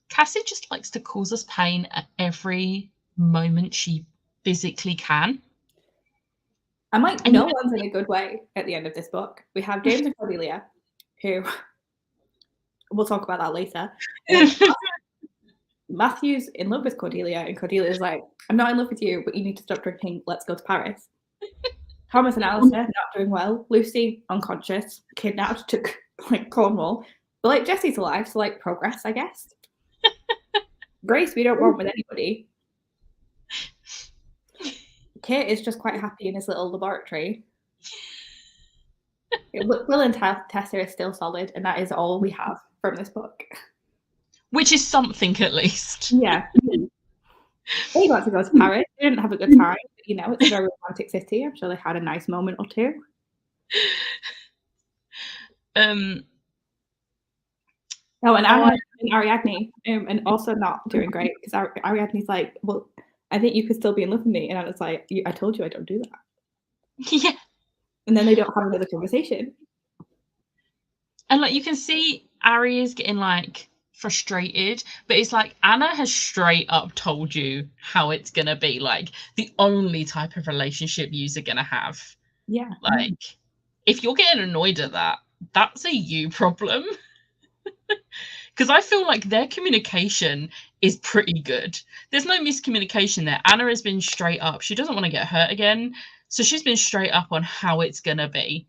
Cassie just likes to cause us pain at every moment she physically can. And like, no one's in a good way at the end of this book. We have James and Cordelia, who we'll talk about that later. Matthew's in love with Cordelia, and Cordelia's like, "I'm not in love with you, but you need to stop drinking. Let's go to Paris." Thomas and Alistair not doing well. Lucy unconscious, kidnapped to like Cornwall. But like Jesse's alive, so like progress, I guess. Grace, we don't want with anybody. Kit is just quite happy in his little laboratory. Will and Tessa is still solid, and that is all we have from this book. Which is something, at least. Yeah. They got to go to Paris. They didn't have a good time. But, you know, it's a very romantic city. I'm sure they had a nice moment or two. Oh, and Anna and Ariadne, and also not doing great, because Ariadne's like, "Well, I think you could still be in love with me," and Anna's like, "I told you I don't do that." Yeah. And then they don't have another conversation. And like, you can see Ari is getting like frustrated, but it's like Anna has straight up told you how it's gonna be, like the only type of relationship you're gonna have. Yeah. Like, if you're getting annoyed at that, that's a you problem. Because I feel like their communication is pretty good. There's no miscommunication there. Anna has been straight up. She doesn't want to get hurt again. So she's been straight up on how it's going to be.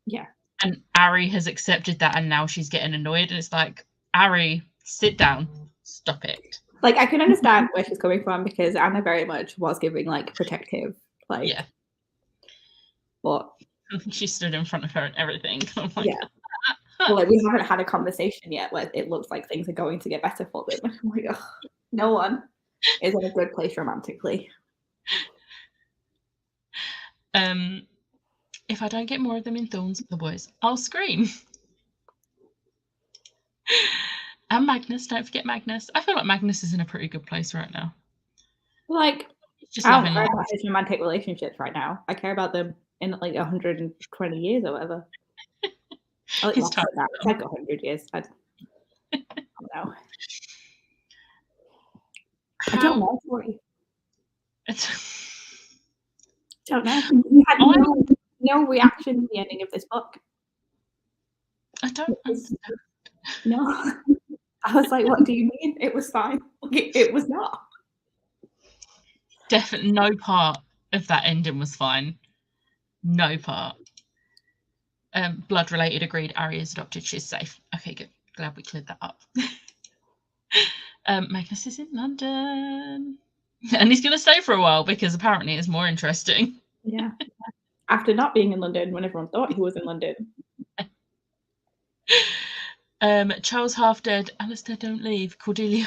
Yeah. And Ari has accepted that, and now she's getting annoyed. And it's like, Ari, sit down. Stop it. Like, I can understand where she's coming from, because Anna very much was giving, like, protective, like... Yeah. But... She stood in front of her and everything. I'm like, yeah. Well, like, we haven't had a conversation yet where it looks like things are going to get better for them. I'm like, oh, no one is in a good place romantically. If I don't get more of them in Thorns with the boys, I'll scream. And Magnus, don't forget Magnus. I feel like Magnus is in a pretty good place right now. Like, just I don't care about his romantic relationships right now. I care about them in like 120 years or whatever. I like that. It's like 100 years. I don't know. I don't know, Tori. I don't know. You had no reaction to the ending of this book. I don't understand. No. I was like, what do you mean? It was fine. It was not. Definitely no part of that ending was fine. No part. Blood related, agreed. Ari is adopted. She's safe. Okay, good. Glad we cleared that up. Magnus is in London. And he's going to stay for a while because apparently it's more interesting. Yeah. After not being in London when everyone thought he was in London. Charles half dead. Alistair, don't leave. Cordelia,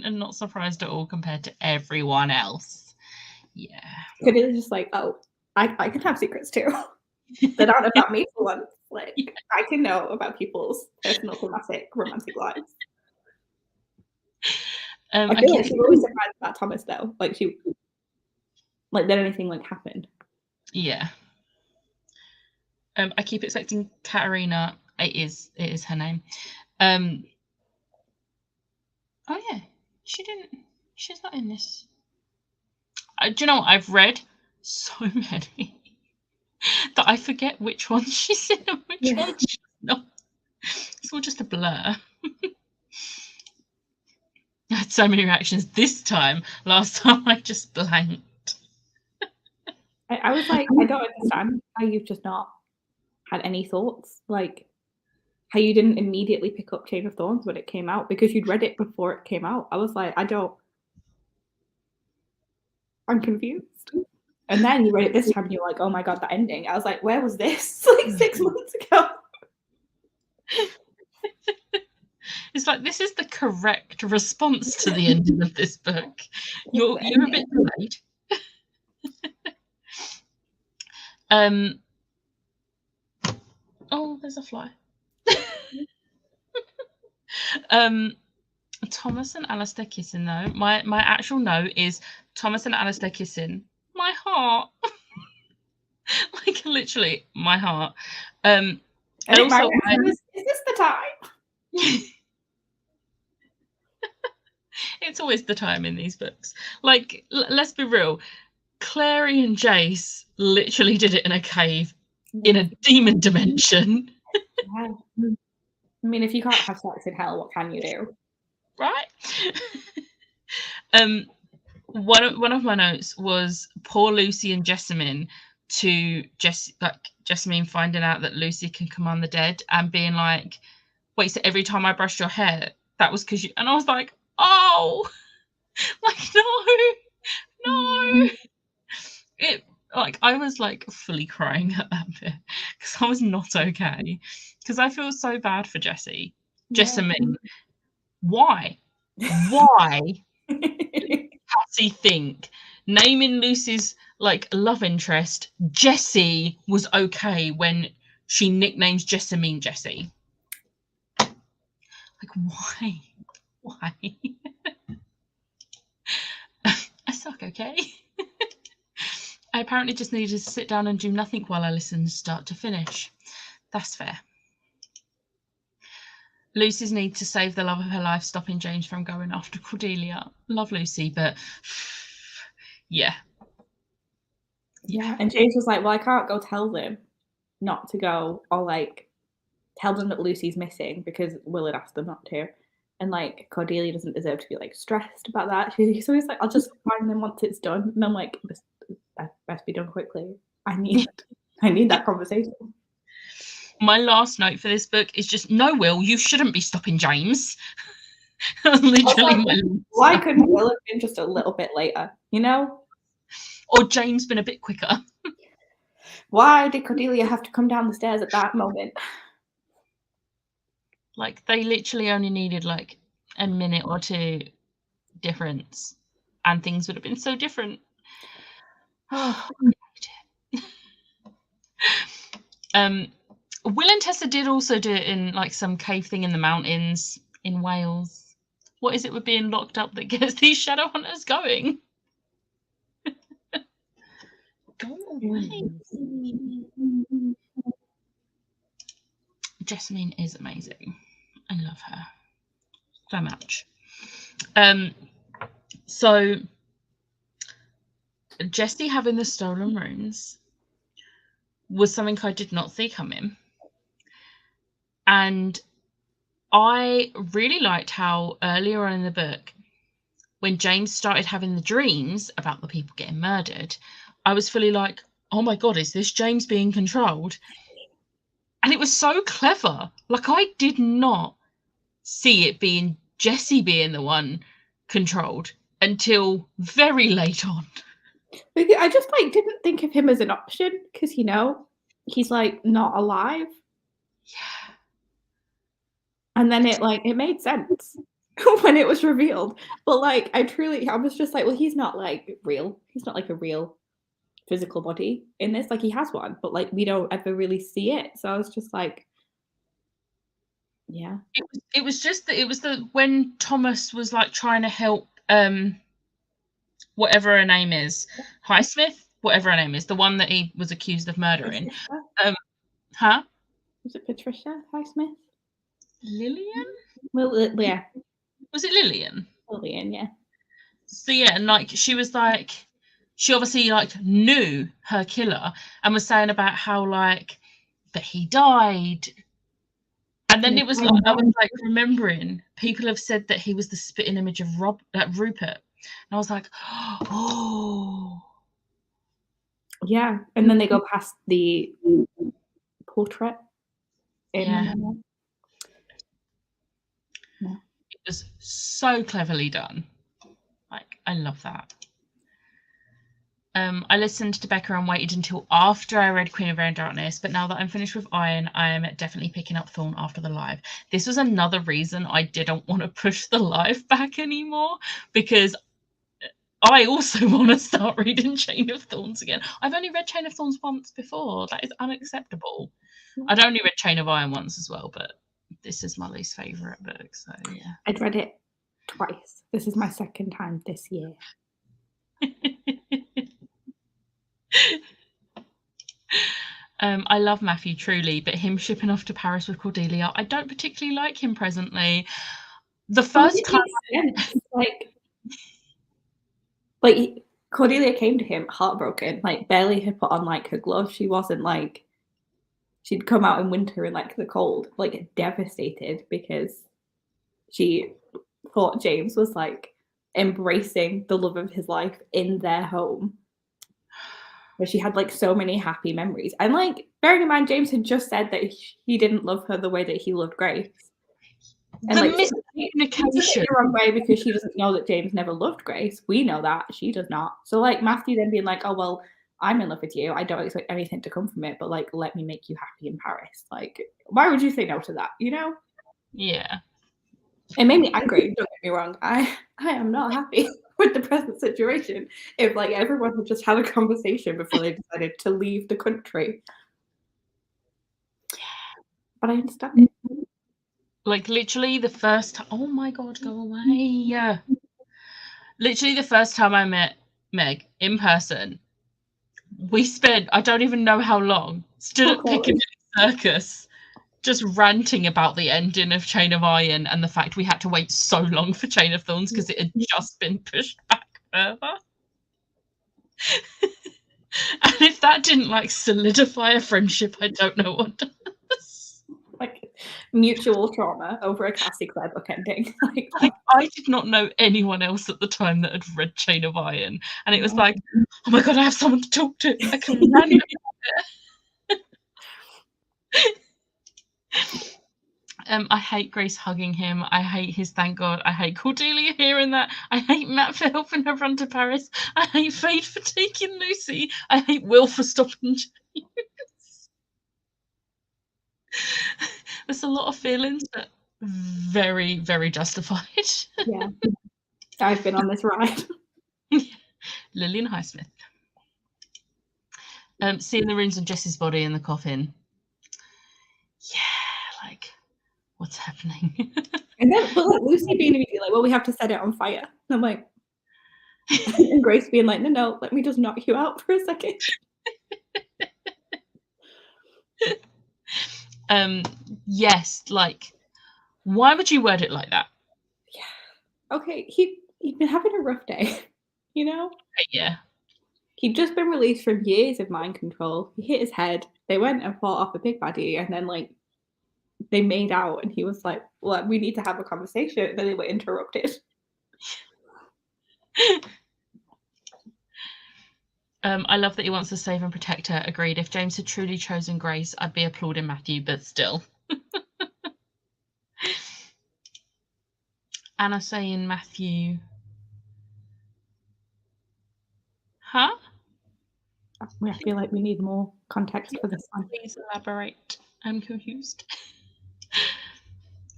and not surprised at all compared to everyone else. Yeah. Cordelia's just like, oh, I can have secrets too. They're not about me for once. Like, I can know about people's personal romantic lives. I feel like she's always surprised about Thomas though. Like did anything like happen? Yeah. I keep expecting Katerina. It is her name. Oh yeah. She didn't. She's not in this. Do you know what? I've read so many that I forget which one she's in and which one she's not. It's all just a blur. I had so many reactions this time. Last time I just blanked. I was like, I don't understand how you've just not had any thoughts. Like, how you didn't immediately pick up Chain of Thorns when it came out because you'd read it before it came out. I was like, I'm confused. And then you read it this time and you're like, oh my God, that ending. I was like, where was this? Like 6 months ago. It's like, this is the correct response to the ending of this book. You're a bit delayed. Oh, there's a fly. Thomas and Alistair kissing though. My actual note is Thomas and Alistair kissing. My heart. Like literally my heart. And also, is this the time? It's always the time in these books. Like, let's be real. Clary and Jace literally did it in a cave in a demon dimension. Yeah. I mean, if you can't have sex in hell, what can you do? Right? One of my notes was poor Lucy and Jessamine to Jessamine finding out that Lucy can command the dead and being like, wait, so every time I brushed your hair, that was because you, and I was like, oh, like, no. It, like, I was like fully crying at that bit because I was not okay, because I feel so bad for Jessamine. Why Patsy think naming Lucy's like love interest Jessie was okay when she nicknames Jessamine Jessie? Like, why? I suck, okay? I apparently just needed to sit down and do nothing while I listened start to finish. That's fair. Lucy's need to save the love of her life, stopping James from going after Cordelia. Love Lucy, but yeah. And James was like, well, I can't go tell them not to go, or like tell them that Lucy's missing because Will had asked them not to. And like Cordelia doesn't deserve to be like stressed about that. So he's like, I'll just find them once it's done. And I'm like, this best be done quickly. I need that conversation. My last note for this book is just, no, Will, you shouldn't be stopping James. Literally, like, why couldn't Will have been just a little bit later, you know? Or James been a bit quicker? Why did Cordelia have to come down the stairs at that moment? Like, they literally only needed like a minute or two difference and things would have been so different. Will and Tessa did also do it in like some cave thing in the mountains in Wales. What is it with being locked up that gets these shadow hunters going? Go away. Jessamine is amazing. I love her so much. So Jessie having the stolen runes was something I did not see coming. And I really liked how earlier on in the book, when James started having the dreams about the people getting murdered, I was fully like, oh my God, is this James being controlled? And it was so clever. Like, I did not see it being Jessie being the one controlled until very late on. I just like didn't think of him as an option because, you know, he's like not alive. Yeah. And then it made sense when it was revealed. But like, I was just like, well, he's not like real. He's not like a real physical body in this. Like, he has one, but like we don't ever really see it. So I was just like, yeah. It was just that it was when Thomas was like trying to help whatever her name is, Highsmith, whatever her name is, the one that he was accused of murdering. Huh? Was it Patricia Highsmith? Lillian? Well, yeah. Was it Lillian? Lillian, yeah. So yeah, and like she was like, she obviously like knew her killer and was saying about how like that he died. And then it was like I was like remembering people have said that he was the spitting image of Rupert, and I was like, oh yeah. And then they go past the portrait. yeah. No. It was so cleverly done. Like I love that. I listened to Becca and waited until after I read Queen of Air and Darkness, but now that I'm finished with Iron, I am definitely picking up Thorn after the live. This was another reason I didn't want to push the live back anymore, because I also want to start reading Chain of Thorns again. I've only read Chain of Thorns once before. That is unacceptable. I'd only read Chain of Iron once as well, but this is my least favourite book, so yeah. I'd read it twice. This is my second time this year. I love Matthew truly, but him shipping off to Paris with Cordelia, I don't particularly like him presently. The first time, like Cordelia came to him heartbroken, like barely had put on like her gloves. She wasn't like, she'd come out in winter in like the cold, like devastated because she thought James was like embracing the love of his life in their home. Where she had like so many happy memories. And like, bearing in mind, James had just said that he didn't love her the way that he loved Grace. And the like, miscommunication the wrong way because she doesn't know that James never loved Grace. We know that she does not. So like Matthew then being like, oh well, I'm in love with you. I don't expect anything to come from it, but like, let me make you happy in Paris. Like, why would you say no to that? You know? Yeah. It made me angry. Don't get me wrong. I am not happy with the present situation. If like everyone had just had a conversation before they decided to leave the country. But I understand it. Like literally the first time, oh my god, go away. Literally the first time I met Meg in person, we spent, I don't even know how long, stood at Piccadilly Circus just ranting about the ending of Chain of Iron and the fact we had to wait so long for Chain of Thorns because it had just been pushed back further. And if that didn't like solidify a friendship, I don't know what does. Like mutual trauma over a Cassie Clare book ending. Like I did not know anyone else at the time that had read Chain of Iron, and it was like, oh my god, I have someone to talk to. I can rant about it. I hate Grace hugging him. I hate his thank God. I hate Cordelia hearing that. I hate Matt for helping her run to Paris. I hate Fade for taking Lucy. I hate Will for stopping James. There's a lot of feelings, but very, very justified. Yeah. I've been on this ride. Lillian Highsmith. Seeing the runes on Jess's body in the coffin. Yeah, like, what's happening? And then, but like Lucy being immediately like, well, we have to set it on fire. And I'm like, and Grace being like, no, let me just knock you out for a second. Yes, like, why would you word it like that? Yeah. Okay, he'd been having a rough day, you know? Yeah. He'd just been released from years of mind control. He hit his head. They went and fought off a big baddie, and then like they made out, and he was like, well, we need to have a conversation. And then they were interrupted. I love that he wants to save and protect her. Agreed. If James had truly chosen Grace, I'd be applauding Matthew, but still. Anna saying Matthew. Huh? I feel like we need more context for this one. Please elaborate. I'm confused.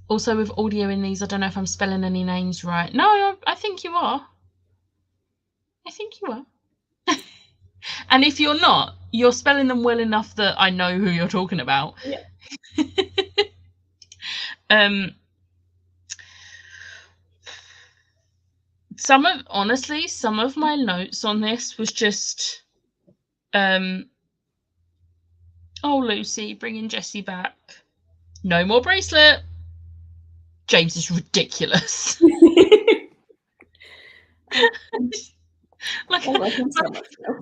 Also, with audio in these, I don't know if I'm spelling any names right. No, I think you are. I think you are. And if you're not, you're spelling them well enough that I know who you're talking about. Yeah. Some of my notes on this was just, oh, Lucy, bringing Jessie back. No more bracelet. James is ridiculous. Like, I love him so much though.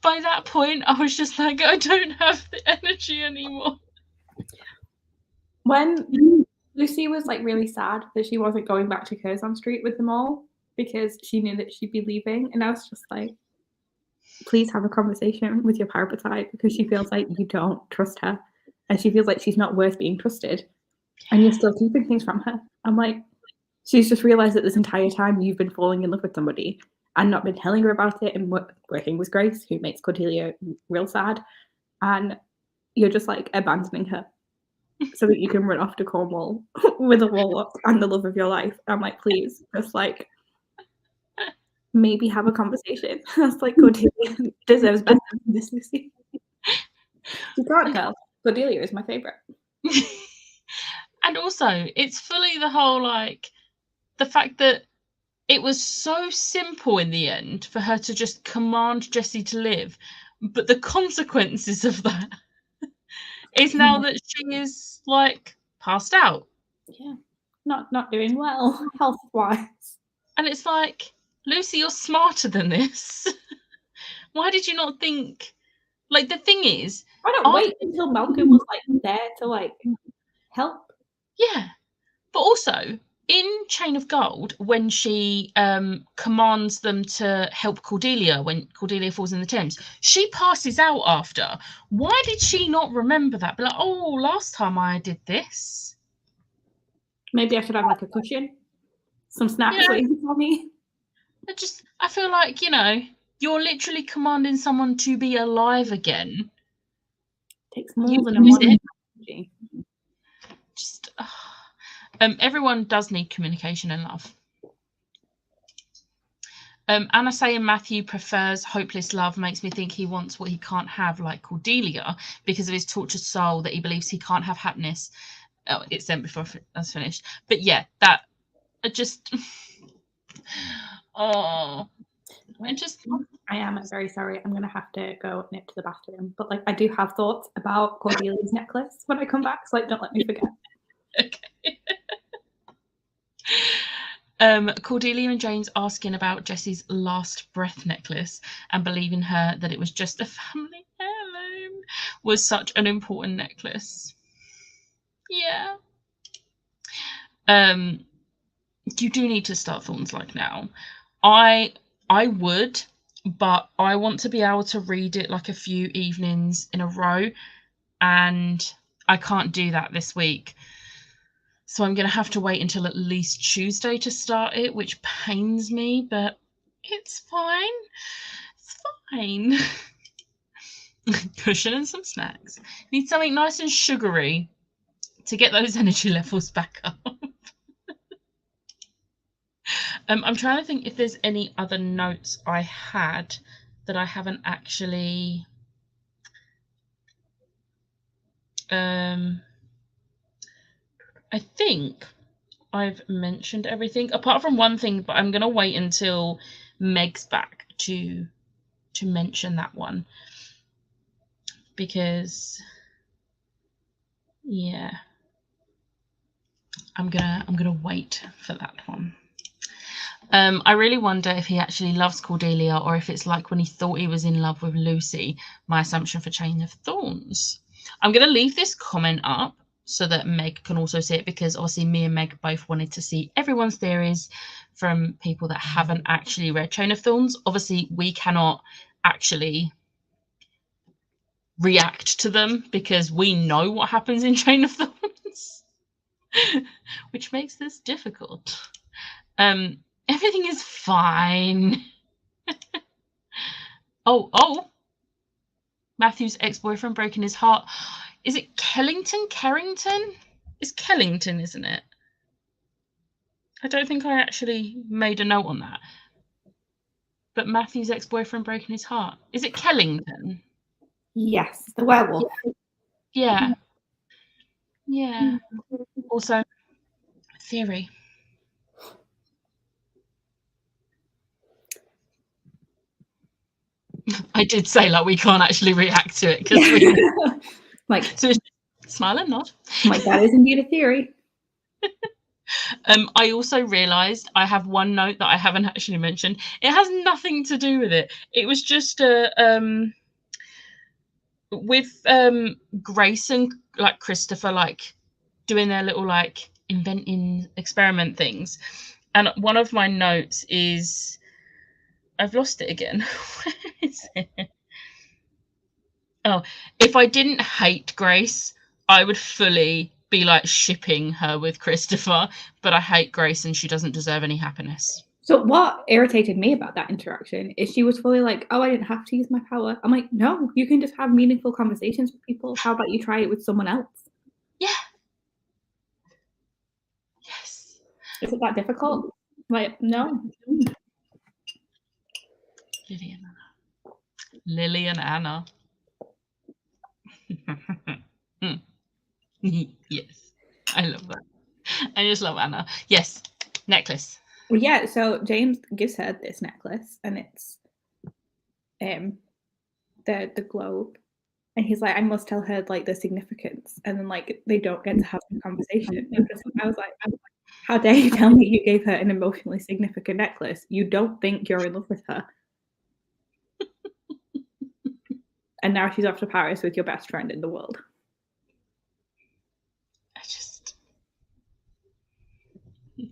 by that point, I was just like, I don't have the energy anymore. When Lucy was like really sad that she wasn't going back to Curzon Street with them all because she knew that she'd be leaving, and I was just like, please have a conversation with your parapetite, because she feels like you don't trust her, and she feels like she's not worth being trusted, and you're still keeping things from her. I'm like, she's just realized that this entire time you've been falling in love with somebody and not been telling her about it and working with Grace, who makes Cordelia real sad, and you're just like abandoning her so that you can run off to Cornwall with a warlock and the love of your life. I'm like, please, just like maybe have a conversation. That's like, Cordelia deserves better than this, Lucy. You can't tell. Cordelia is my favourite. And also, it's fully the whole, like, the fact that it was so simple in the end for her to just command Jessie to live, but the consequences of that is now that she is, like, passed out. Yeah, not doing well health-wise. And it's like, Lucy, you're smarter than this. Why did you not think? Like, the thing is, Why not wait until Malcolm was like there to like help? Yeah, but also in Chain of Gold, when she commands them to help Cordelia when Cordelia falls in the Thames, she passes out after. Why did she not remember that? But like, oh, last time I did this. Maybe I should have like a cushion, some snacks waiting for me. I feel like, you know, you're literally commanding someone to be alive again. Takes more than a modern technology. Just everyone does need communication and love. Anna saying Matthew prefers hopeless love makes me think he wants what he can't have, like Cordelia, because of his tortured soul, that he believes he can't have happiness. Oh, it's sent before that's finished. But yeah, that just I am very sorry. I'm gonna have to go nip to the bathroom, but like I do have thoughts about Cordelia's necklace when I come back, so like don't let me forget. Okay. Cordelia and James asking about Jessie's last breath necklace and believing her that it was just a family heirloom was such an important necklace. Yeah. You do need to start Thorns Like now. I would, but I want to be able to read it like a few evenings in a row, and I can't do that this week. So I'm going to have to wait until at least Tuesday to start it, which pains me, but it's fine. It's fine. Cushion and some snacks. Need something nice and sugary to get those energy levels back up. I'm trying to think if there's any other notes I had that I haven't actually I think I've mentioned everything apart from one thing, but I'm going to wait until Meg's back to mention that one, because yeah, I'm gonna wait for that one. I really wonder if he actually loves Cordelia, or if it's like when he thought he was in love with Lucy, my assumption for Chain of Thorns. I'm going to leave this comment up so that Meg can also see it, because obviously me and Meg both wanted to see everyone's theories from people that haven't actually read Chain of Thorns. Obviously, we cannot actually react to them because we know what happens in Chain of Thorns, which makes this difficult. Everything is fine. Oh, Matthew's ex-boyfriend breaking his heart. Is it Kellington? Carrington? It's Kellington, isn't it? I don't think I actually made a note on that. But Matthew's ex-boyfriend breaking his heart. Is it Kellington? Yes, the werewolf. Yeah. Yeah. Also, theory. I did say like we can't actually react to it because we like so smile and nod. Like that is indeed a theory. I also realised I have one note that I haven't actually mentioned. It has nothing to do with it. It was just with Grace and like Christopher like doing their little like inventing experiment things. And one of my notes is I've lost it again. Where is it? Oh, if I didn't hate Grace, I would fully be like shipping her with Christopher, but I hate Grace and she doesn't deserve any happiness. So what irritated me about that interaction is she was fully like, oh, I didn't have to use my power. I'm like, no, you can just have meaningful conversations with people. How about you try it with someone else? Yeah. Yes. Is it that difficult? Like, no. Lily and Anna. Yes. I love that. I just love Anna. Yes. Necklace. Well, yeah, so James gives her this necklace and it's the globe. And he's like, I must tell her like the significance. And then like they don't get to have the conversation. I was like, how dare you tell me you gave her an emotionally significant necklace? You don't think you're in love with her. And now she's off to Paris with your best friend in the world.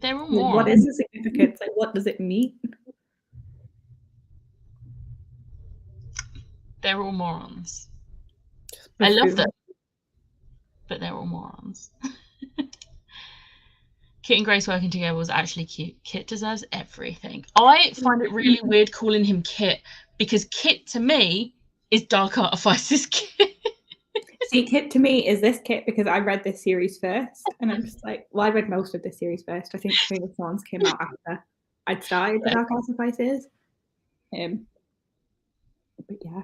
They're all morons. What is the significance? Like, what does it mean? They're all morons. I love them, but they're all morons. Kit and Grace working together was actually cute. Kit deserves everything. I find it really weird calling him Kit because Kit to me is Dark Artifice's Kit. See, Kit to me is this Kit because I read this series first, and I'm just like, well, I read most of this series first. I think Queen of Thorns came out after I'd started the Dark Artifices. But yeah,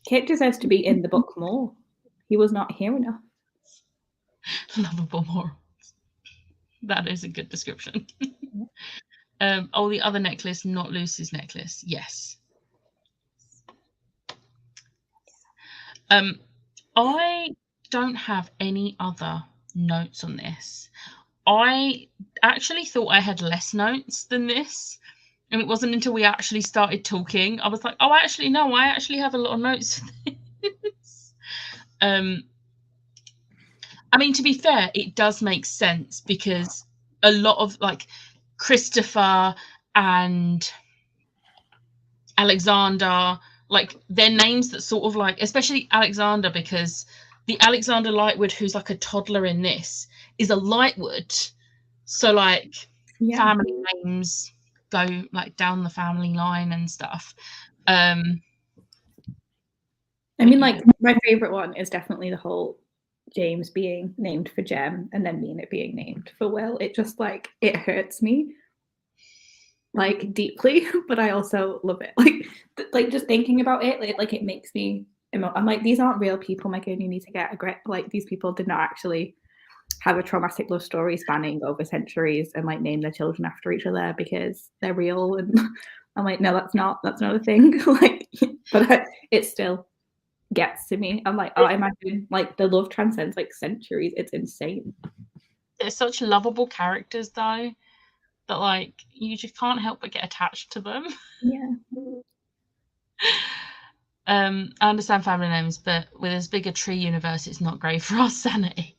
Kit deserves to be in the book more. He was not here enough. Lovable morons. That is a good description. Oh, the other necklace, not Lucy's necklace. Yes. I don't have any other notes on this. I actually thought I had less notes than this. And it wasn't until we actually started talking, I was like, oh, actually, no, I actually have a lot of notes for this. I mean, to be fair, it does make sense because a lot of like Christopher and Alexander, like they're names that sort of like, especially Alexander, because the Alexander Lightwood, who's like a toddler in this, is a Lightwood. So like family names go like down the family line and stuff. I mean, like my favorite one is definitely the whole James being named for Jem and then Mina being named for Will. It just like it hurts me like deeply, but I also love it. Like just thinking about it, like it makes me I'm like, these aren't real people, Megan. You need to get a grip. Like these people did not actually have a traumatic love story spanning over centuries and like name their children after each other because they're real. And I'm like, no, that's not a thing. Like, but it still gets to me. I'm like, oh, I imagine like the love transcends like centuries. It's insane. They're such lovable characters though that like you just can't help but get attached to them. Yeah. I understand family names, but with as big a tree universe, it's not great for our sanity.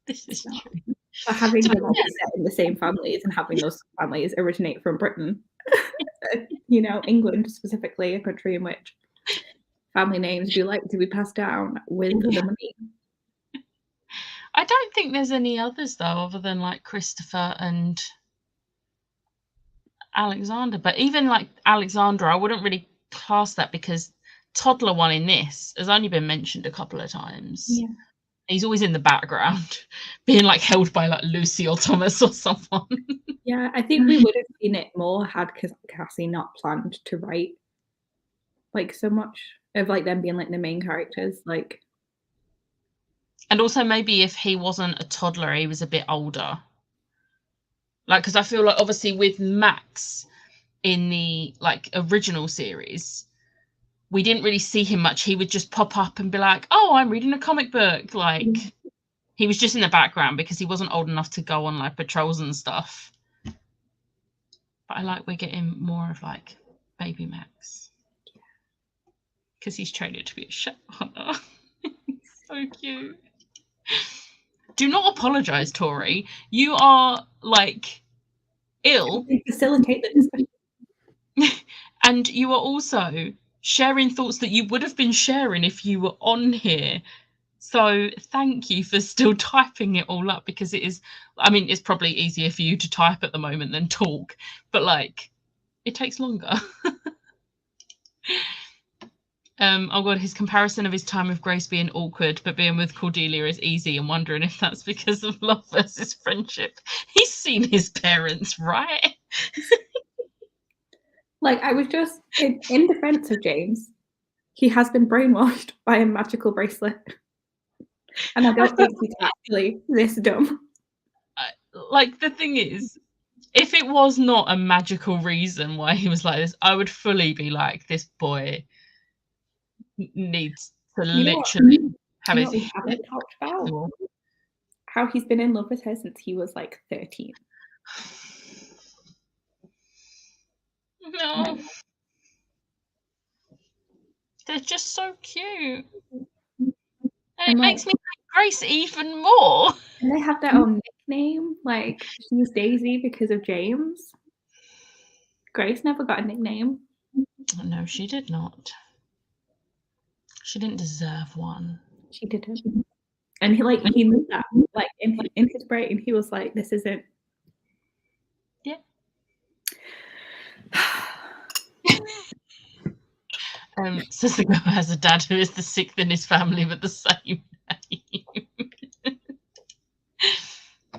This is true. But having them all set in the same families and having those families originate from Britain, you know, England specifically, a country in which family names do like to be passed down with the money. I don't think there's any others though, other than like Christopher and Alexander. But even like Alexandra, I wouldn't really class that because toddler one in this has only been mentioned a couple of times. Yeah. He's always in the background, being like held by like Lucy or Thomas or someone. Yeah, I think we would have seen it more had Cassie not planned to write like so much of like them being like the main characters, like. And also maybe if he wasn't a toddler, he was a bit older. Like, because I feel like obviously with Max in the like original series, we didn't really see him much. He would just pop up and be like, oh, I'm reading a comic book. Like, He was just in the background because he wasn't old enough to go on like patrols and stuff. But I like we're getting more of like baby Max. Because he's training to be a ship hunter. So cute. Do not apologise, Tori. You are like ill. Facilitate the discussion. And you are also sharing thoughts that you would have been sharing if you were on here. So thank you for still typing it all up, because it is, I mean, it's probably easier for you to type at the moment than talk, but like it takes longer. Oh god, his comparison of his time with Grace being awkward but being with Cordelia is easy, and wondering if that's because of love versus friendship. He's seen his parents, right? Like, I was just in defense of James. He has been brainwashed by a magical bracelet. And I don't think he's actually this dumb. Like, the thing is, if it was not a magical reason why he was like this, I would fully be like, this boy needs to literally have his we haven't talked about how he's been in love with her since he was like 13. No. They're just so cute. And it makes me like Grace even more. And they have their own nickname. Like, she's Daisy because of James. Grace never got a nickname. No, she did not. She didn't deserve one. She didn't. And he knew that. Like, in his brain, he was like, this isn't. Yeah. Says the girl has a dad who is the sixth in his family with the same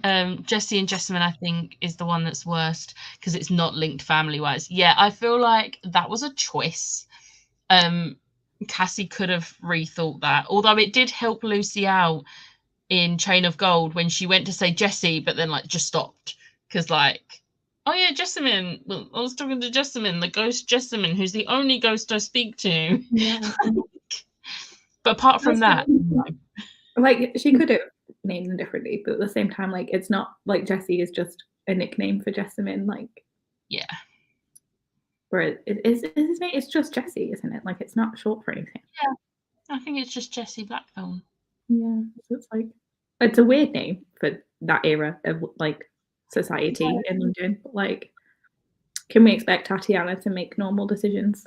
name. Jessie and Jessamine, I think, is the one that's worst because it's not linked family-wise. Yeah, I feel like that was a choice. Cassie could have rethought that, although it did help Lucy out in Chain of Gold when she went to say Jessie, but then like just stopped because like, oh yeah, Jessamine. Well, I was talking to Jessamine, the ghost Jessamine, who's the only ghost I speak to. Yeah. But apart from that, like, she could have named them differently, but at the same time, like, it's not like Jessie is just a nickname for Jessamine. Like, yeah. Where his name? It's just Jessie, isn't it? Like, it's not short for anything. Yeah, I think it's just Jessie Blackthorn. Yeah, so it's like, it's a weird name for that era of like society in London. But like, can we expect Tatiana to make normal decisions?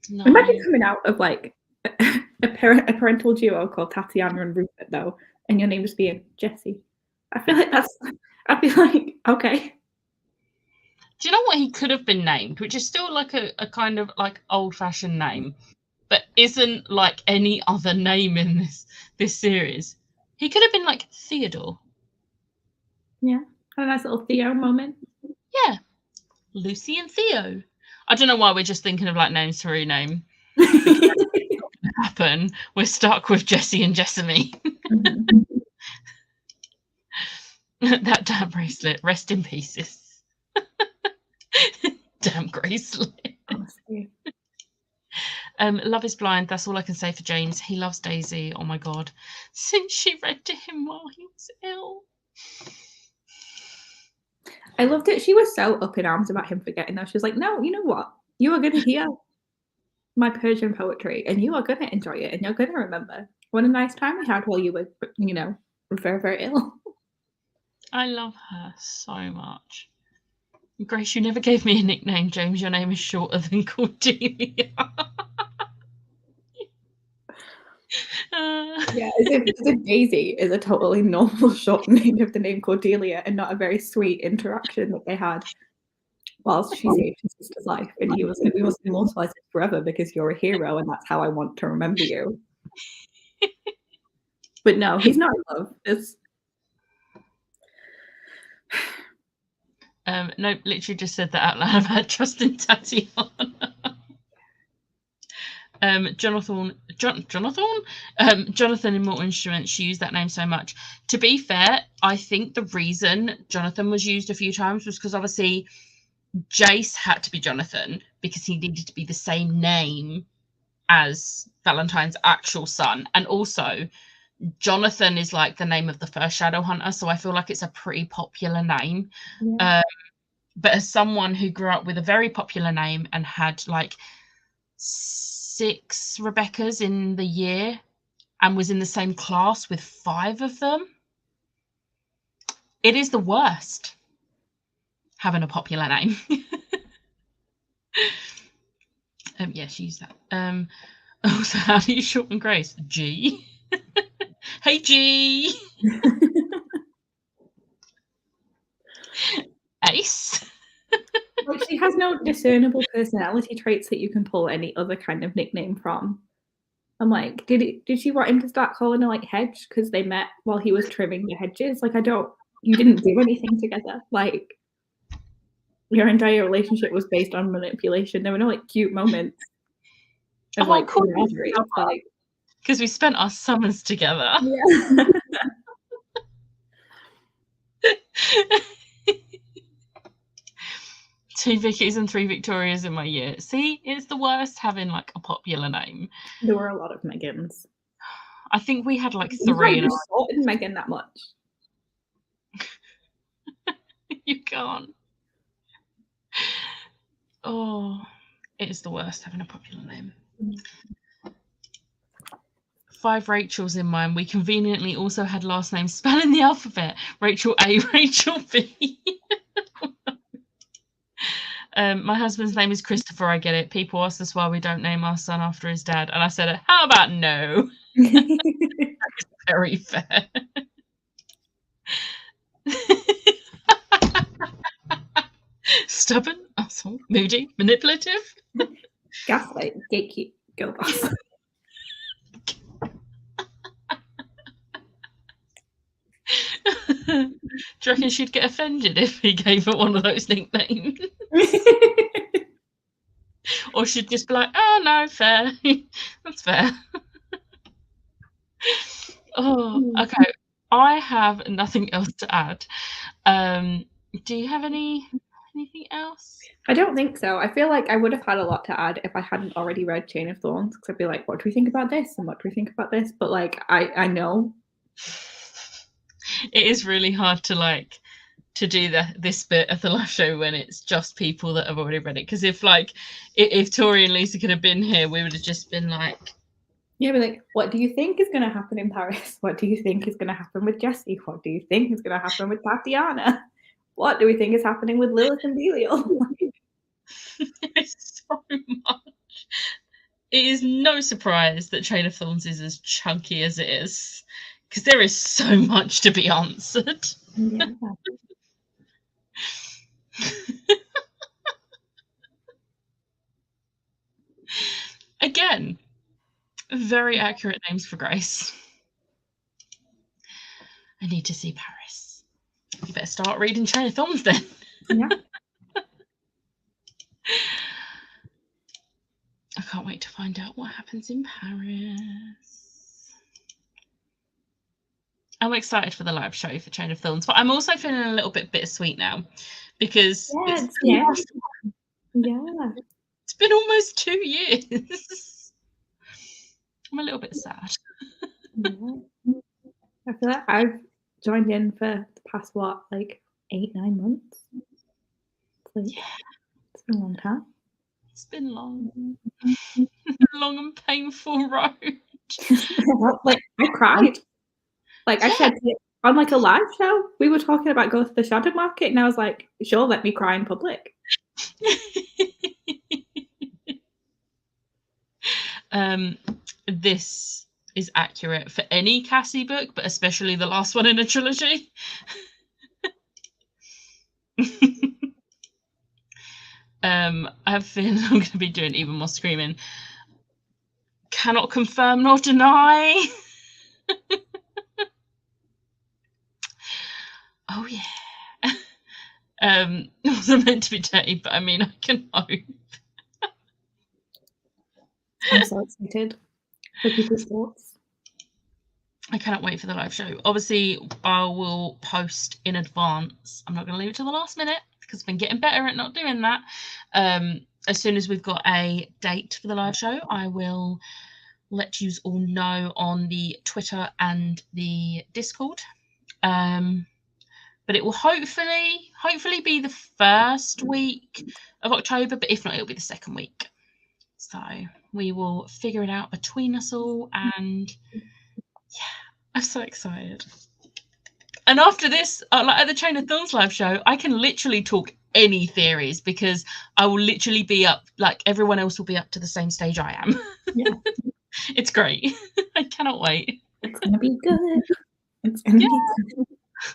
No. Imagine coming out of like a parental duo called Tatiana and Rupert, though, and your name just being Jessie. I feel like I'd be like, okay. Do you know what he could have been named, which is still like a kind of like old-fashioned name, but isn't like any other name in this series? He could have been like Theodore. Yeah, a nice little Theo moment. Yeah, Lucy and Theo. I don't know why we're just thinking of like names to rename. Happen. We're stuck with Jessie and Jessamine. Mm-hmm. That damn bracelet. Rest in pieces. Damn bracelet. Honestly. Love is blind. That's all I can say for James. He loves Daisy. Oh my god. Since she read to him while he was ill. I loved it. She was so up in arms about him forgetting that. She was like, no, you know what? You are going to hear my Persian poetry and you are going to enjoy it and you're going to remember what a nice time we had while you were, very, very ill. I love her so much. Grace, you never gave me a nickname, James. Your name is shorter than Cordelia. Yeah, as if Daisy is a totally normal short name of the name Cordelia and not a very sweet interaction that they had whilst she saved his sister's life. And he was like, we must immortalize it forever because you're a hero and that's how I want to remember you. But no, he's not in love. It's no, literally just said that out loud about trusting Tatiana. Jonathan in Mortal Instruments, she used that name so much. To be fair, I think the reason Jonathan was used a few times was because obviously Jace had to be Jonathan because he needed to be the same name as Valentine's actual son, and also Jonathan is like the name of the first shadow hunter, so I feel like it's a pretty popular name. Yeah. But as someone who grew up with a very popular name and had like 6 Rebeccas in the year and was in the same class with 5 of them, it is the worst having a popular name. Yes, use that. Also, how do you shorten Grace? G. Hey, G. Ace. Like, she has no discernible personality traits that you can pull any other kind of nickname from. I'm like, did she want him to start calling her like Hedge because they met while he was trimming the hedges? Like, you didn't do anything together. Like, your entire relationship was based on manipulation. There were no like cute moments of like camaraderie. Like, because we spent our summers together. Yeah. 2 Vickies and 3 Victorias in my year. See, it's the worst having like a popular name. There were a lot of Megans. I think we had like 3. You can't sorted Megan that much. You can't. Oh, it is the worst having a popular name. 5 Rachels in mine. We conveniently also had last names spelling the alphabet. Rachel A, Rachel B. My husband's name is Christopher. I get it. People ask us why we don't name our son after his dad. And I said, how about no? That is very fair. Stubborn, asshole, moody, manipulative. Gaslight, gatekeep, girl boss. Do you reckon she'd get offended if he gave her one of those nicknames? Or she'd just be like, oh, no, fair. That's fair. Oh, okay. I have nothing else to add. Do you have anything else? I don't think so. I feel like I would have had a lot to add if I hadn't already read Chain of Thorns, because I'd be like, what do we think about this? And what do we think about this? But like, I know. It is really hard to do this bit of the live show when it's just people that have already read it. Because if Tori and Lisa could have been here, we would have just been like, yeah, we're like, what do you think is going to happen in Paris? What do you think is going to happen with Jessie? What do you think is going to happen with Tatiana? What do we think is happening with Lilith and Belial? There's so much. It is no surprise that Chain of Thorns is as chunky as it is, because there is so much to be answered. Yeah. Again, very accurate names for Grace. I need to see Paris. You better start reading Chain of Thorns then. Yeah. I can't wait to find out what happens in Paris. I'm excited for the live show for Chain of Thorns, but I'm also feeling a little bit bittersweet now because it's been almost 2 years. I'm a little bit sad. Yeah. I feel like I've joined in for the past 8-9 months. It's been a long time. It's been long. Long and painful road. I cried. I said on a live show, we were talking about going to the shadow market, and I was like, sure, let me cry in public. This is accurate for any Cassie book, but especially the last one in a trilogy. I have a feeling I'm going to be doing even more screaming. Cannot confirm nor deny. Oh yeah. It wasn't meant to be dirty, but I mean, I can hope. I'm so excited for people's thoughts. I cannot wait for the live show. Obviously, I will post in advance. I'm not going to leave it till the last minute because I've been getting better at not doing that. As soon as we've got a date for the live show, I will let you all know on the Twitter and the Discord. But it will hopefully be the first week of October, but if not, it'll be the second week. So we will figure it out between us all, and yeah, I'm so excited. And after this, like at the Chain of Thorns live show, I can literally talk any theories because I will literally be up, like everyone else will be up to the same stage I am. Yeah. It's great. I cannot wait. It's gonna be good. It's gonna be good.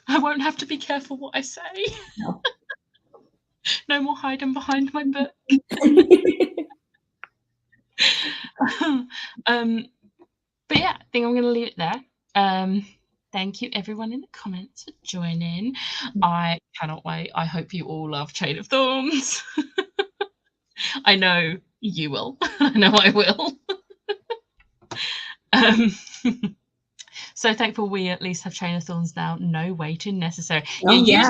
I won't have to be careful what I say. No. No more hiding behind my book. But yeah, I think I'm going to leave it there. Thank you everyone in the comments for joining. I cannot wait. I hope you all love Chain of Thorns. I know you will. I know I will. So thankful we at least have Chain of Thorns now. No waiting necessary. Oh, yeah.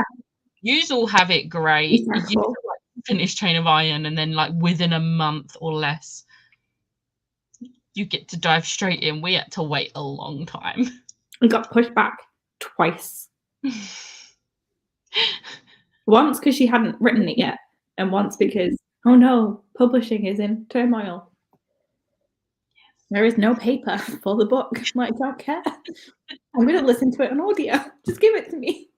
You all have it great. You finish Chain of Iron and then like within a month or less you get to dive straight in. We had to wait a long time. We got pushed back twice. Once because she hadn't written it yet, and once because, oh no, publishing is in turmoil. There is no paper for the book. I don't care. I'm going to listen to it on audio. Just give it to me.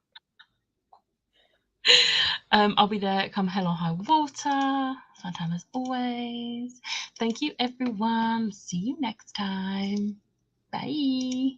I'll be there come hell or high water. Fun time as always. Thank you, everyone. See you next time. Bye.